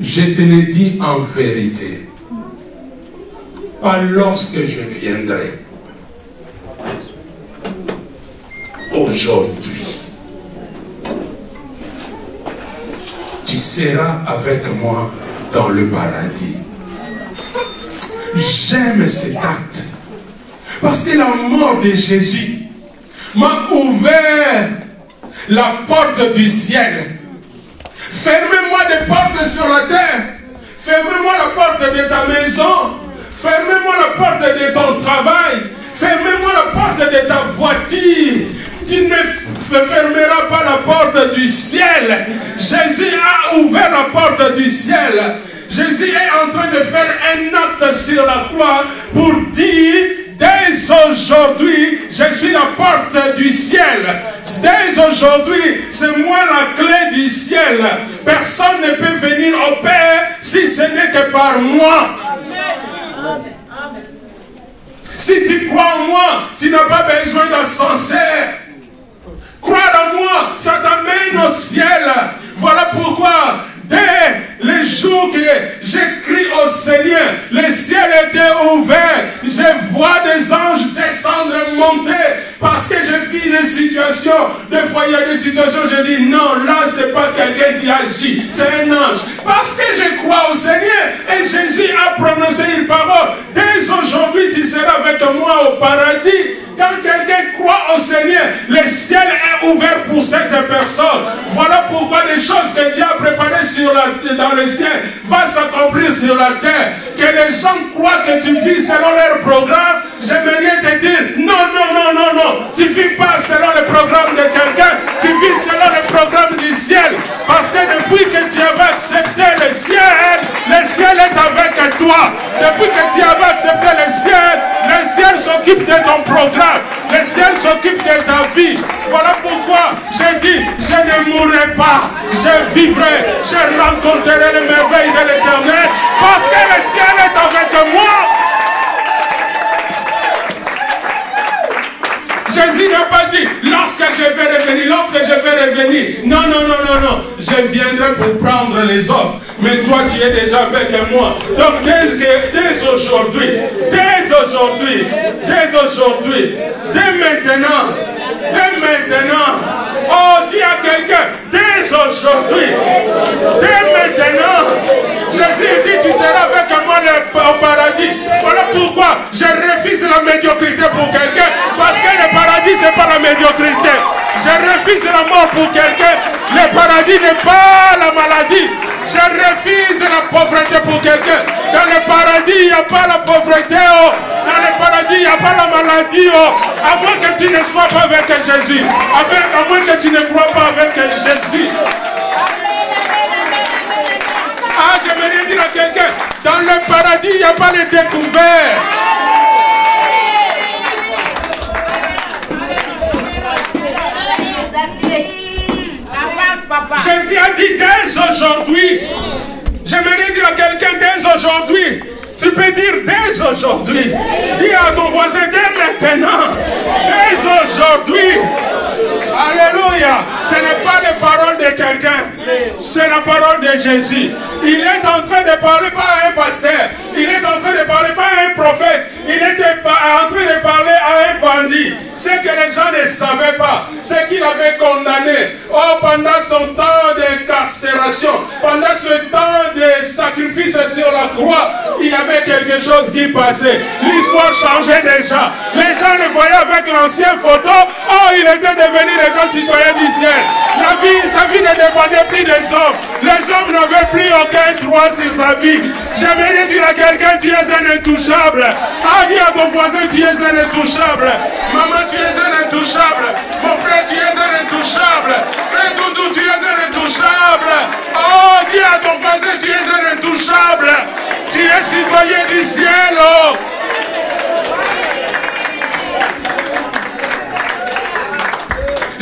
je te le dis en vérité, pas lorsque je viendrai. Aujourd'hui, tu seras avec moi dans le paradis. J'aime cet acte. Parce que la mort de Jésus m'a ouvert la porte du ciel. Fermez-moi des portes sur la terre. Fermez-moi la porte de ta maison. Fermez-moi la porte de ton travail. Fermez-moi la porte de ta voiture. Tu ne fermeras pas la porte du ciel. Jésus a ouvert la porte du ciel. Jésus est en train de faire un acte sur la croix pour dire, dès aujourd'hui, je suis la porte du ciel. Dès aujourd'hui, c'est moi la clé du ciel. Personne ne peut venir au Père si ce n'est que par moi. Amen. Si tu crois en moi, tu n'as pas besoin d'ascenseur. Croire en moi, ça t'amène au ciel. Voilà pourquoi, dès les jours que j'écris au Seigneur, le ciel était ouvert. Je vois des anges descendre et monter. Parce que je vis des situations. Des fois, il y a des situations, je dis non, là, c'est pas quelqu'un qui agit. C'est un ange. Parce que je crois au Seigneur. Et Jésus a prononcé une parole. Dès aujourd'hui, tu seras avec moi au paradis. Quand quelqu'un croit au Seigneur, le ciel est ouvert pour cette personne. Voilà pourquoi les choses que Dieu a préparées dans le ciel vont s'accomplir sur la terre. Que les gens croient que tu vis selon leur programme. J'aimerais te dire, non, non, non, non, non. Tu ne vis pas selon le programme de quelqu'un. Tu vis selon le programme du ciel. Parce que depuis que tu avais accepté le ciel est avec toi. Depuis que tu avais accepté le ciel s'occupe de ton programme. Le ciel s'occupe de ta vie. Voilà pourquoi j'ai dit, je ne mourrai pas, je vivrai, je rencontrerai les merveilles de l'Éternel, parce que le ciel est avec moi. Jésus n'a pas dit, lorsque je vais revenir, non, non, non, non, non, je viendrai pour prendre les autres, mais toi tu es déjà avec moi. Donc dès aujourd'hui, dès maintenant, oh, dis à quelqu'un, dès aujourd'hui, dès maintenant, Jésus dit, tu seras avec moi au paradis. Voilà pourquoi je refuse la médiocrité pour quelqu'un, parce que le paradis, ce n'est pas la médiocrité. Je refuse la mort pour quelqu'un. Le paradis n'est pas la maladie. Je refuse la pauvreté pour quelqu'un. Dans le paradis, il n'y a pas la pauvreté. Oh. Dans le paradis, il n'y a pas la maladie. Oh. À moins que tu ne sois pas avec Jésus. À moins que tu ne crois pas avec Jésus. Ah, j'aimerais dire à quelqu'un, dans le paradis, il n'y a pas les découvertes. Je viens dire dès aujourd'hui. J'aimerais dire à quelqu'un dès aujourd'hui. Tu peux dire dès aujourd'hui. Dis à ton voisin dès maintenant. Dès aujourd'hui. Alléluia. Ce n'est pas les paroles de quelqu'un. C'est la parole de Jésus. Il est en train de parler pas à un pasteur. Il est en train de parler pas à un prophète. Il est en train de parler à un bandit. Ce que les gens ne savaient pas, c'est qu'il avait condamné. Oh, pendant son temps d'incarcération, pendant ce temps de sacrifice sur la croix, il y avait quelque chose qui passait. L'histoire changeait déjà. Les gens le voyaient avec l'ancienne photo. Oh, il était devenu déjà citoyen du ciel. Sa vie ne dépendait plus des hommes. Les hommes n'avaient plus aucun droit sur sa vie. J'aimerais dire à quelqu'un, tu es un intouchable. Ah, dis à ton voisin, tu es un intouchable. Maman, tu es un intouchable. Mon frère, tu es un intouchable. Frère Doudou, tu es un intouchable. Oh, dis à ton voisin, tu es un intouchable. Tu es citoyen du ciel. Oh.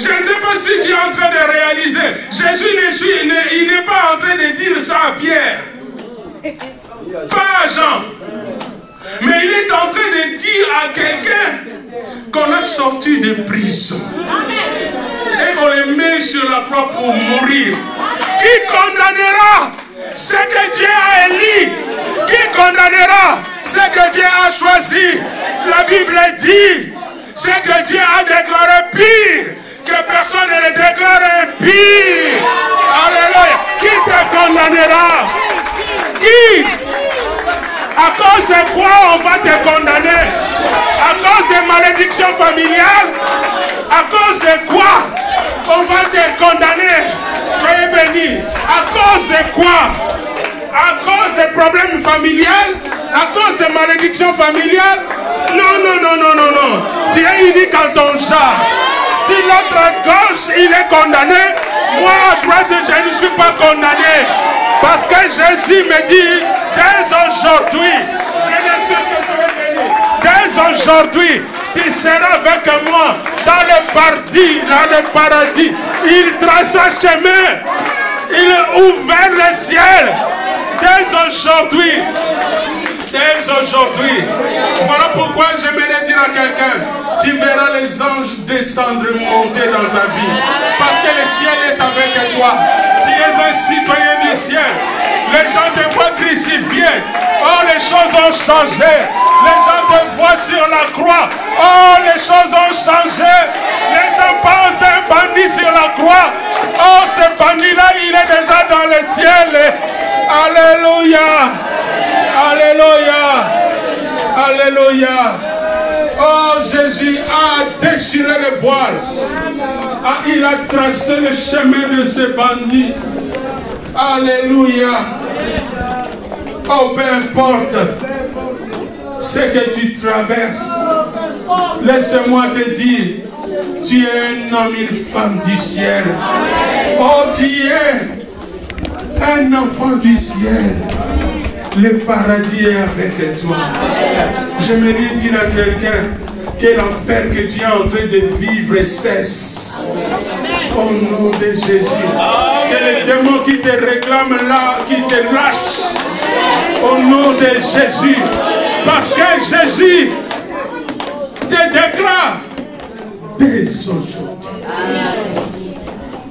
Je ne sais pas si tu es en train de réaliser. Jésus il n'est pas en train de dire ça à Pierre. Pas à Jean. Mais il est en train de dire à quelqu'un qu'on a sorti de prison. Et qu'on le met sur la croix pour mourir. Qui condamnera ce que Dieu a élu? Qui condamnera ce que Dieu a choisi? La Bible dit, ce que Dieu a déclaré pire, que personne ne le déclare impie. Alléluia. Qui te condamnera? Qui? À cause de quoi on va te condamner? À cause des malédictions familiales? À cause de quoi on va te condamner? Soyez bénis. À cause de quoi? À cause des problèmes familiales? À cause des malédictions familiales? Non, non, non, non, non, non. Tu es unique en ton genre. Si l'autre à gauche, il est condamné, moi à droite, je ne suis pas condamné. Parce que Jésus me dit, dès aujourd'hui, je ne suis que je béni. Dès aujourd'hui, tu seras avec moi dans le paradis. Il trace un chemin. Il a ouvert le ciel. Dès aujourd'hui. Dès aujourd'hui. Voilà pourquoi j'aimerais dire à quelqu'un, Tu verras les anges descendre et monter dans ta vie. Parce que le ciel est avec toi. Tu es un citoyen du ciel. Les gens te voient crucifié. Oh, les choses ont changé. Les gens te voient sur la croix. Oh, les choses ont changé. Les gens pensent à un bandit sur la croix. Oh, ce bandit-là, il est déjà dans le ciel. Alléluia. Alléluia. Alléluia. Oh, Jésus a déchiré le voile. Ah, il a tracé le chemin de ce bandit. Alléluia. Oh, peu importe ce que tu traverses, laisse-moi te dire, tu es un homme, une femme du ciel. Oh, tu es un enfant du ciel. Le paradis est avec toi. J'aimerais dire à quelqu'un que l'enfer que tu es en train de vivre cesse. Au nom de Jésus. Que les démons qui te réclament là, qui te lâchent. Au nom de Jésus. Parce que Jésus te déclare dès aujourd'hui.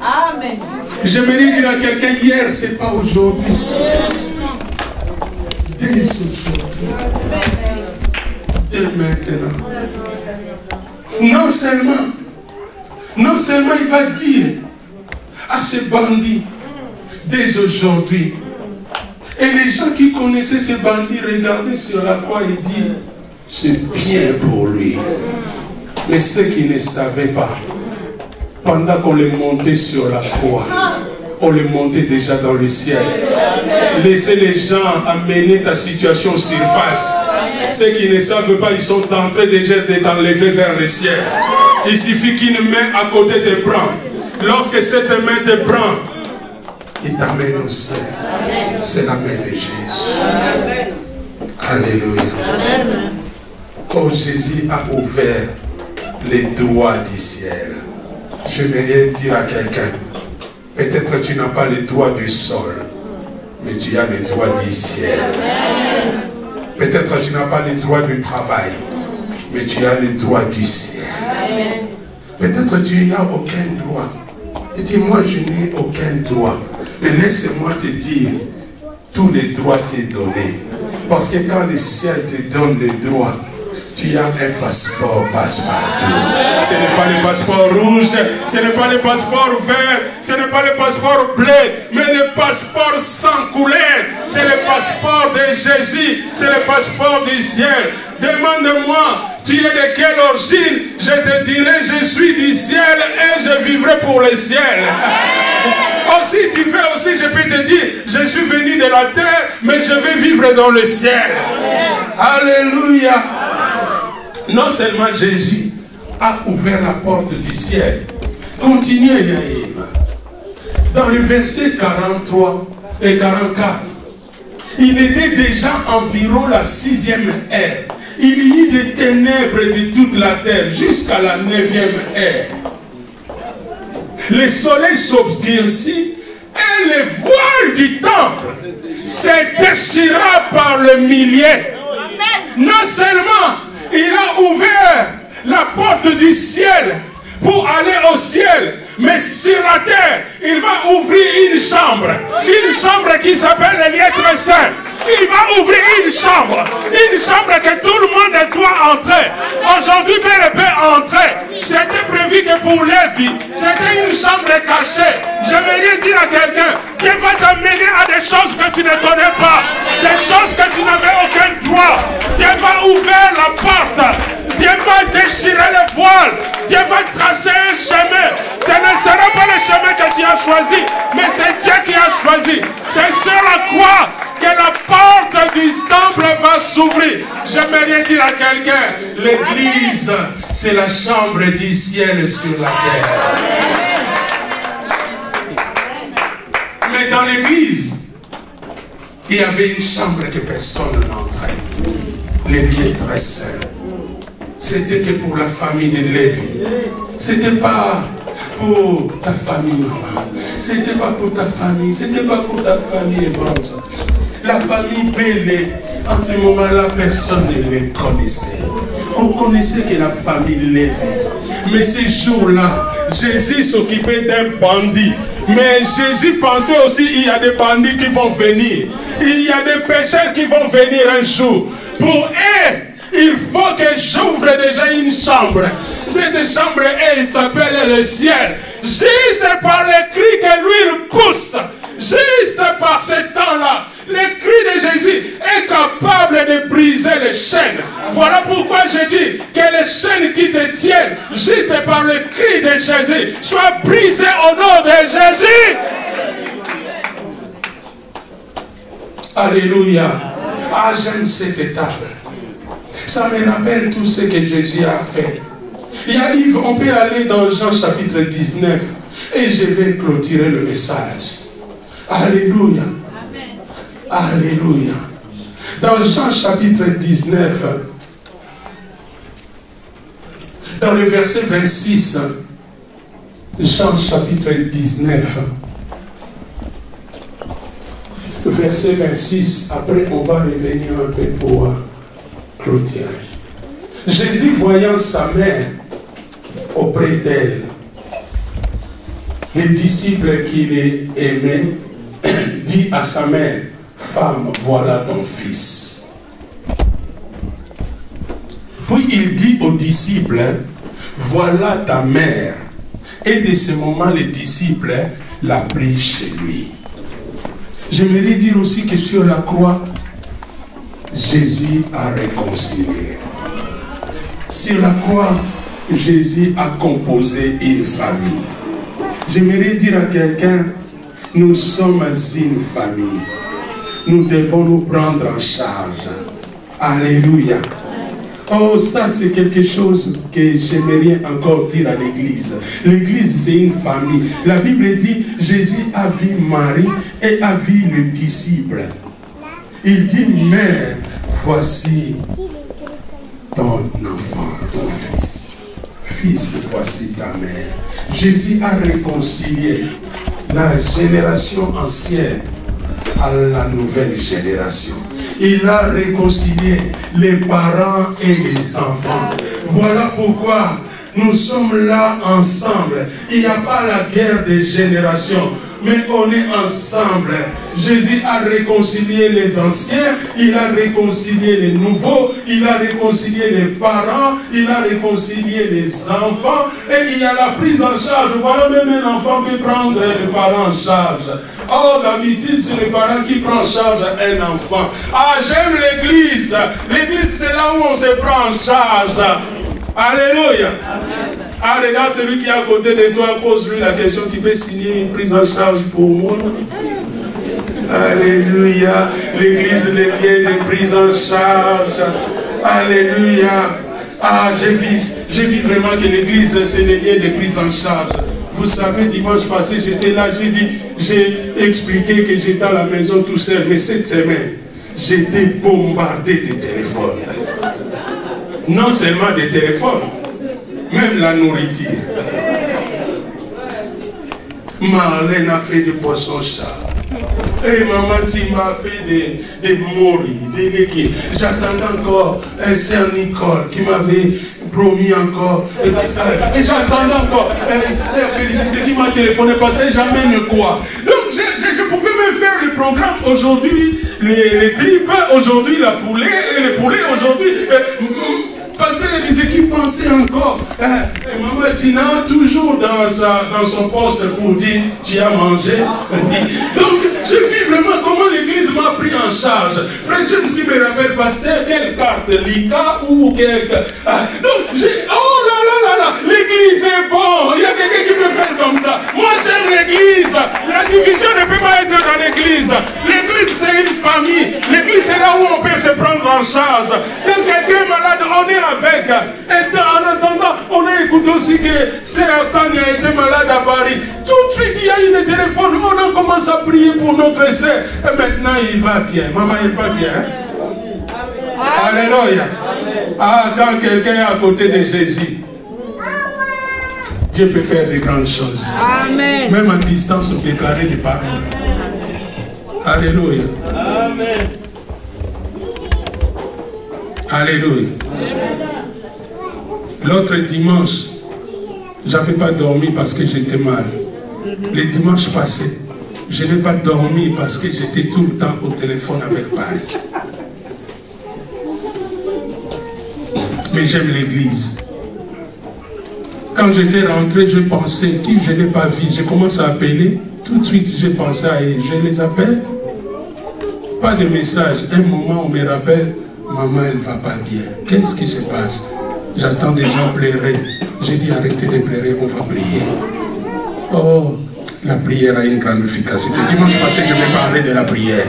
Amen. J'aimerais dire à quelqu'un, hier, c'est pas aujourd'hui. Dès aujourd'hui. Dès maintenant. Non seulement il va dire à ce bandit dès aujourd'hui. Et les gens qui connaissaient ce bandit regardaient sur la croix et disaient, c'est bien pour lui. Mais ceux qui ne savaient pas, pendant qu'on les montait sur la croix, on les montait déjà dans le ciel. Laissez les gens amener ta situation en surface. Ceux qui ne savent pas, ils sont en train déjà de t'enlever vers le ciel. Il suffit qu'une main à côté te prend. Lorsque cette main te prend, il t'amène au ciel. C'est la main de Jésus. Alléluia. Oh, Jésus a ouvert les doigts du ciel. Je vais dire à quelqu'un, peut-être tu n'as pas les doigts du sol, mais tu as les doigts du ciel. Peut-être tu n'as pas les droits du travail, mais tu as les droits du ciel. Peut-être tu n'as aucun droit. Et dis, moi je n'ai aucun droit. Mais laisse-moi te dire, tous les droits t'es donnés. Parce que quand le ciel te donne les droits, tu as un passeport passe-partout. Ce n'est pas le passeport rouge, ce n'est pas le passeport vert, ce n'est pas le passeport bleu, mais le passeport sans couleur. C'est le passeport de Jésus, c'est le passeport du ciel. Demande-moi, tu es de quelle origine? Je te dirai, je suis du ciel et je vivrai pour le ciel. Aussi, tu veux aussi, je peux te dire, je suis venu de la terre, mais je vais vivre dans le ciel. Alléluia. Non seulement Jésus a ouvert la porte du ciel. Continuez, Yaïv. Dans le verset 43 et 44, il était déjà environ la 6e heure. Il y eut des ténèbres de toute la terre jusqu'à la 9e heure. Le soleil s'obscurcit et le voile du temple se déchira par le milliers. Non seulement il a ouvert la porte du ciel pour aller au ciel, mais sur la terre, il va ouvrir une chambre qui s'appelle le lieu très saint. Il va ouvrir une chambre que tout le monde doit entrer. Aujourd'hui, Père peut entrer. C'était prévu que pour Lévi, c'était une chambre cachée. J'aimerais dire à quelqu'un, Dieu va t'amener à des choses que tu ne connais pas, des choses que tu n'avais aucun droit. Dieu va ouvrir la porte. Dieu va déchirer le voile. Dieu va tracer un chemin. Ce ne sera pas le chemin que tu as choisi, mais c'est Dieu qui a choisi. C'est sur la croix que la porte du temple va s'ouvrir. J'aimerais dire à quelqu'un, l'église, c'est la chambre du ciel sur la terre. Mais dans l'église, il y avait une chambre que personne n'entrait. Les lieux très saints. C'était que pour la famille de Lévi. C'était pas pour ta famille, maman. C'était pas pour ta famille. C'était pas pour ta famille évangélique. La famille Bélé, En ce moment-là, personne ne les connaissait. On connaissait que la famille Lévi. Mais ces jours-là, Jésus s'occupait d'un bandit. Mais Jésus pensait aussi qu'il y a des bandits qui vont venir. Il y a des pécheurs qui vont venir un jour. Pour eux, il faut que j'ouvre déjà une chambre. Cette chambre, elle s'appelle le ciel. Juste par le cri que lui il pousse, juste par ce temps-là, le cri de Jésus est capable de briser les chaînes. Voilà pourquoi je dis que les chaînes qui te tiennent, juste par le cri de Jésus, soient brisées au nom de Jésus. Alléluia. Ah, j'aime cette étape. Ça me rappelle tout ce que Jésus a fait. Il arrive, on peut aller dans Jean chapitre 19 et je vais clôturer le message. Alléluia. Amen. Alléluia. Dans Jean chapitre 19, dans le verset 26, Jean chapitre 19, verset 26, après on va revenir un peu pour clôturer. Jésus voyant sa mère auprès d'elle, les disciples qu'il aimait, dit à sa mère, femme, voilà ton fils. Puis il dit aux disciples, voilà ta mère. Et de ce moment, les disciples l'a pris chez lui. J'aimerais dire aussi que sur la croix, Jésus a réconcilié. Sur la croix, Jésus a composé une famille. J'aimerais dire à quelqu'un, nous sommes une famille. Nous devons nous prendre en charge. Alléluia. Oh, ça c'est quelque chose que j'aimerais encore dire à l'église. L'église c'est une famille. La Bible dit, Jésus a vu Marie et a vu le disciple. Il dit, mère, voici ton enfant, ton fils. Fils, voici ta mère. Jésus a réconcilié la génération ancienne à la nouvelle génération. Il a réconcilié les parents et les enfants. Voilà pourquoi nous sommes là ensemble. Il n'y a pas la guerre des générations, mais on est ensemble. Jésus a réconcilié les anciens, il a réconcilié les nouveaux, il a réconcilié les parents, il a réconcilié les enfants, et il y a la prise en charge. Voilà, même un enfant peut prendre les parents en charge. Oh, d'habitude, c'est les parents qui prennent en charge un enfant. Ah, j'aime l'église. L'église, c'est là où on se prend en charge. Alléluia. Ah, regarde celui qui est à côté de toi, pose-lui la question, tu peux signer une prise en charge pour moi? Alléluia. L'église, les liens de prise en charge. Alléluia. Ah, j'ai vu vraiment que l'église, c'est les liens de prise en charge. Vous savez, dimanche passé, j'étais là, j'ai expliqué que j'étais à la maison tout seul, mais cette semaine, j'étais bombardé de téléphones. Non seulement des téléphones, même la nourriture. Marlène a fait des poissons chats. Et maman Tima a fait des moris, des légumes. J'attendais encore un sœur Nicole qui m'avait promis encore. Et j'attendais encore un sœur Félicité qui m'a téléphoné parce que j'amène quoi. Donc je pouvais même faire le programme aujourd'hui, les tripes, aujourd'hui la poulet, et les poulets aujourd'hui. Parce que les équipes pensaient encore. Maman Tina, toujours dans son poste pour dire tu as mangé. Donc, j'ai vu vraiment comment l'église m'a pris en charge. Frère James qui me rappelle, pasteur, quelle carte, l'ICA ou quelque. Donc, oh là là là là, l'église est bon. Il y a quelqu'un qui peut faire comme ça. Moi, j'aime l'église. La division ne peut pas être dans l'église. L'église, c'est une famille. L'église, c'est là où on peut se prendre en charge. Quand quelqu'un est malade, on est avec. Et en attendant, on a écouté aussi que Sœur Tania a été malade à Paris. Tout de suite, il y a eu des téléphones. On a commencé à prier pour notre sœur. Et maintenant, il va bien. Maman, il va bien. Hein? Alléluia. Ah, quand quelqu'un est à côté de Jésus, Dieu peut faire de grandes choses. Amen. Même à distance, on déclarer des paroles. Alléluia. Amen. Alléluia. L'autre dimanche, je n'avais pas dormi parce que j'étais mal. Le dimanche passé, je n'ai pas dormi parce que j'étais tout le temps au téléphone avec Paris. Mais j'aime l'église. Quand j'étais rentré, je pensais, qui je n'ai pas vu, je commence à appeler. Tout de suite, j'ai pensé à eux. Je les appelle. Pas de message. Un moment, on me rappelle, maman, elle ne va pas bien. Qu'est-ce qui se passe? J'entends des gens pleurer. J'ai dit, arrêtez de pleurer, on va prier. Oh, la prière a une grande efficacité. Dimanche passé, je vais parler de la prière.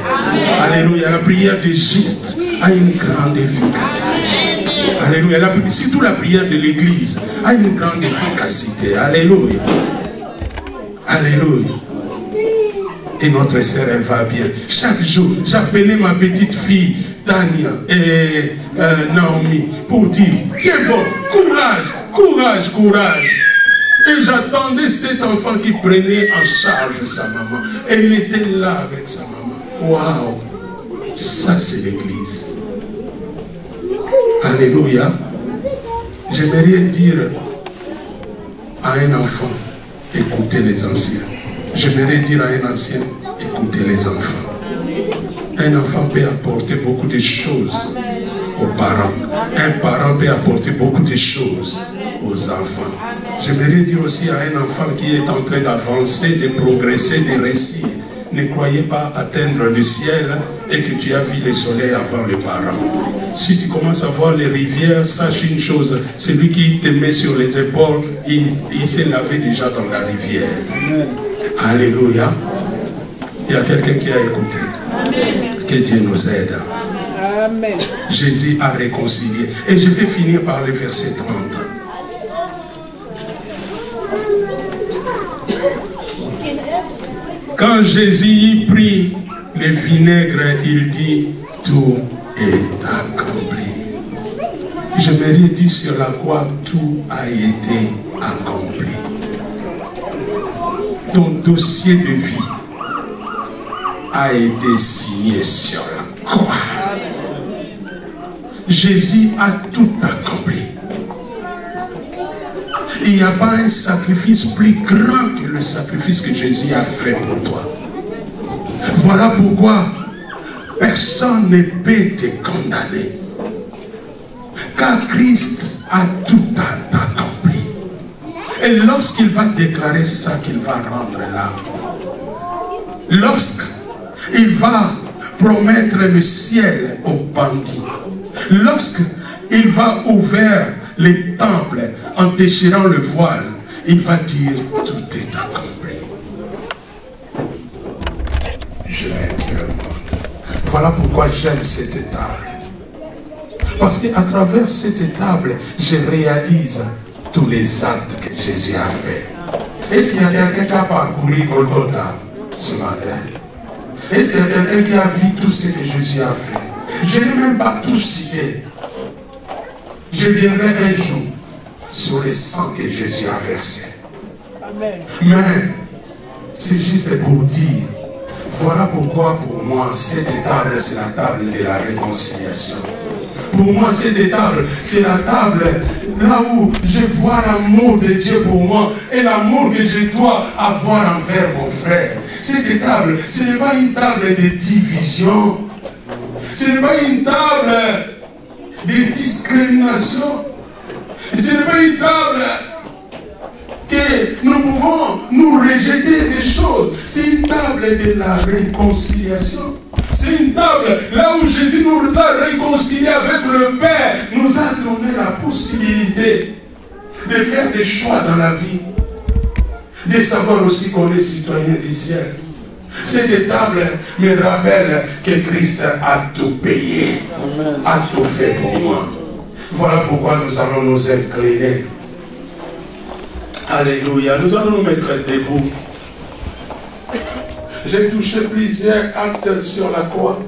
Alléluia. La prière du juste a une grande efficacité. Alléluia. Surtout la prière de l'église a une grande efficacité. Alléluia. Alléluia. Et notre sœur, elle va bien. Chaque jour, j'appelais ma petite fille, Tania et Naomi, pour dire, tiens bon, courage, courage, courage. Et j'attendais cet enfant qui prenait en charge sa maman. Elle était là avec sa maman. Waouh! Ça, c'est l'église. Alléluia. J'aimerais dire à un enfant, écoutez les anciens. J'aimerais dire à un ancien, écoutez les enfants. Un enfant peut apporter beaucoup de choses aux parents. Un parent peut apporter beaucoup de choses aux enfants. J'aimerais dire aussi à un enfant qui est en train d'avancer, de progresser, de réussir. Ne croyez pas atteindre le ciel et que tu as vu le soleil avant les parents. Si tu commences à voir les rivières, sache une chose, celui qui te met sur les épaules, il s'est lavé déjà dans la rivière. Amen. Alléluia. Il y a quelqu'un qui a écouté. Amen. Que Dieu nous aide. Amen. Jésus a réconcilié. Et je vais finir par le verset 30. Quand Jésus prit le vinaigre, il dit, tout est accompli. J'aimerais dire sur la croix, tout a été accompli. Ton dossier de vie a été signé sur la croix. Jésus a tout accompli. Il n'y a pas un sacrifice plus grand que le sacrifice que Jésus a fait pour toi. Voilà pourquoi personne ne peut te condamner. Car Christ a tout accompli. Et lorsqu'il va déclarer ça qu'il va rendre là, lorsqu'il va promettre le ciel aux bandits, lorsqu'il va ouvrir les temples en déchirant le voile, il va dire tout est accompli. Je vaincu le monde. Voilà pourquoi j'aime cette table. Parce qu'à travers cette table, je réalise tous les actes que Jésus a fait. Est-ce qu'il y a quelqu'un qui a parcouru Golgotha ce matin? Est-ce qu'il y a quelqu'un qui a vu tout ce que Jésus a fait? Je n'ai même pas tout cité. Je viendrai un jour sur le sang que Jésus a versé. Amen. Mais c'est juste pour dire, voilà pourquoi pour moi cette table c'est la table de la réconciliation. Pour moi cette table c'est la table là où je vois l'amour de Dieu pour moi et l'amour que je dois avoir envers mon frère. Cette table, ce n'est pas une table de division, ce n'est pas une table de discrimination. Ce n'est pas une table que nous pouvons nous rejeter des choses. C'est une table de la réconciliation. C'est une table là où Jésus nous a réconciliés avec le Père, nous a donné la possibilité de faire des choix dans la vie, de savoir aussi qu'on est citoyen du ciel. Cette table me rappelle que Christ a tout payé, a tout fait pour moi. Voilà pourquoi nous allons nous incliner. Alléluia. Nous allons nous mettre debout. J'ai touché plusieurs actes sur la croix.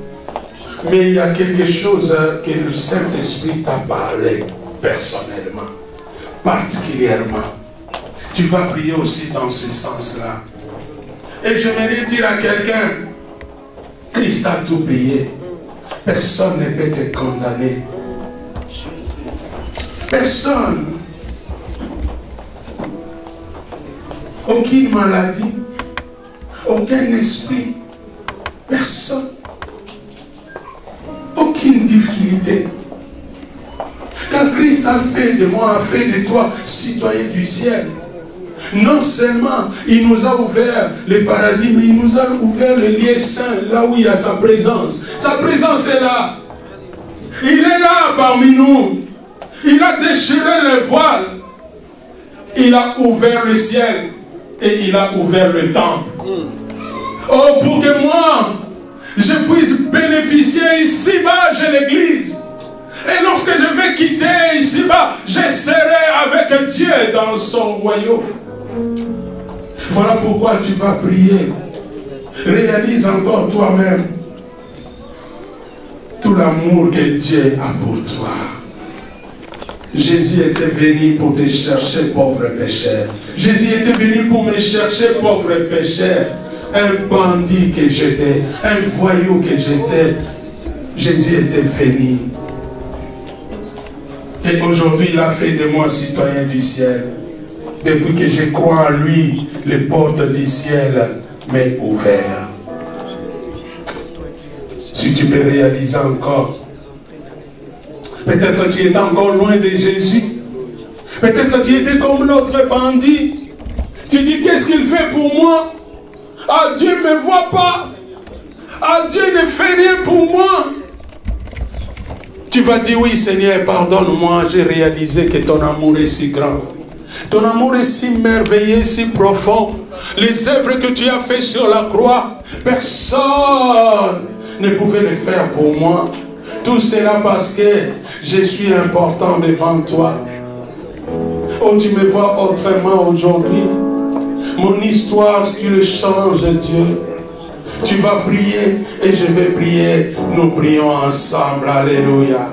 Mais il y a quelque chose que le Saint-Esprit t'a parlé personnellement, particulièrement. Tu vas prier aussi dans ce sens-là. Et je vais dire à quelqu'un, Christ a tout payé. Personne ne peut te condamner. Personne. Aucune maladie. Aucun esprit. Personne. Aucune difficulté. Quand Christ a fait de moi, a fait de toi citoyen du ciel, non seulement il nous a ouvert les paradis, mais il nous a ouvert le lieu saint, là où il y a sa présence. Sa présence est là. Il est là parmi nous. Il a déchiré le voile. Il a ouvert le ciel et il a ouvert le temple. Oh, pour que moi, je puisse bénéficier ici-bas, j'ai l'église. Et lorsque je vais quitter ici-bas, je serai avec Dieu dans son royaume. Voilà pourquoi tu vas prier. Réalise encore toi-même tout l'amour que Dieu a pour toi. Jésus était venu pour te chercher, pauvre pécheur. Jésus était venu pour me chercher, pauvre pécheur. Un bandit que j'étais, un voyou que j'étais. Jésus était venu. Et aujourd'hui, il a fait de moi citoyen du ciel. Depuis que je crois en lui, les portes du ciel m'est ouvert. Si tu peux réaliser encore, peut-être que tu étais encore loin de Jésus. Peut-être que tu étais comme l'autre bandit. Tu dis, qu'est-ce qu'il fait pour moi? Ah, Dieu ne me voit pas. Ah, Dieu ne fait rien pour moi. Tu vas dire, oui Seigneur, pardonne-moi, j'ai réalisé que ton amour est si grand. Ton amour est si merveilleux, si profond. Les œuvres que tu as faites sur la croix, personne ne pouvait le faire pour moi. Tout cela parce que je suis important devant toi. Oh, tu me vois autrement aujourd'hui. Mon histoire, tu le changes, Dieu. Tu vas prier et je vais prier. Nous prions ensemble. Alléluia.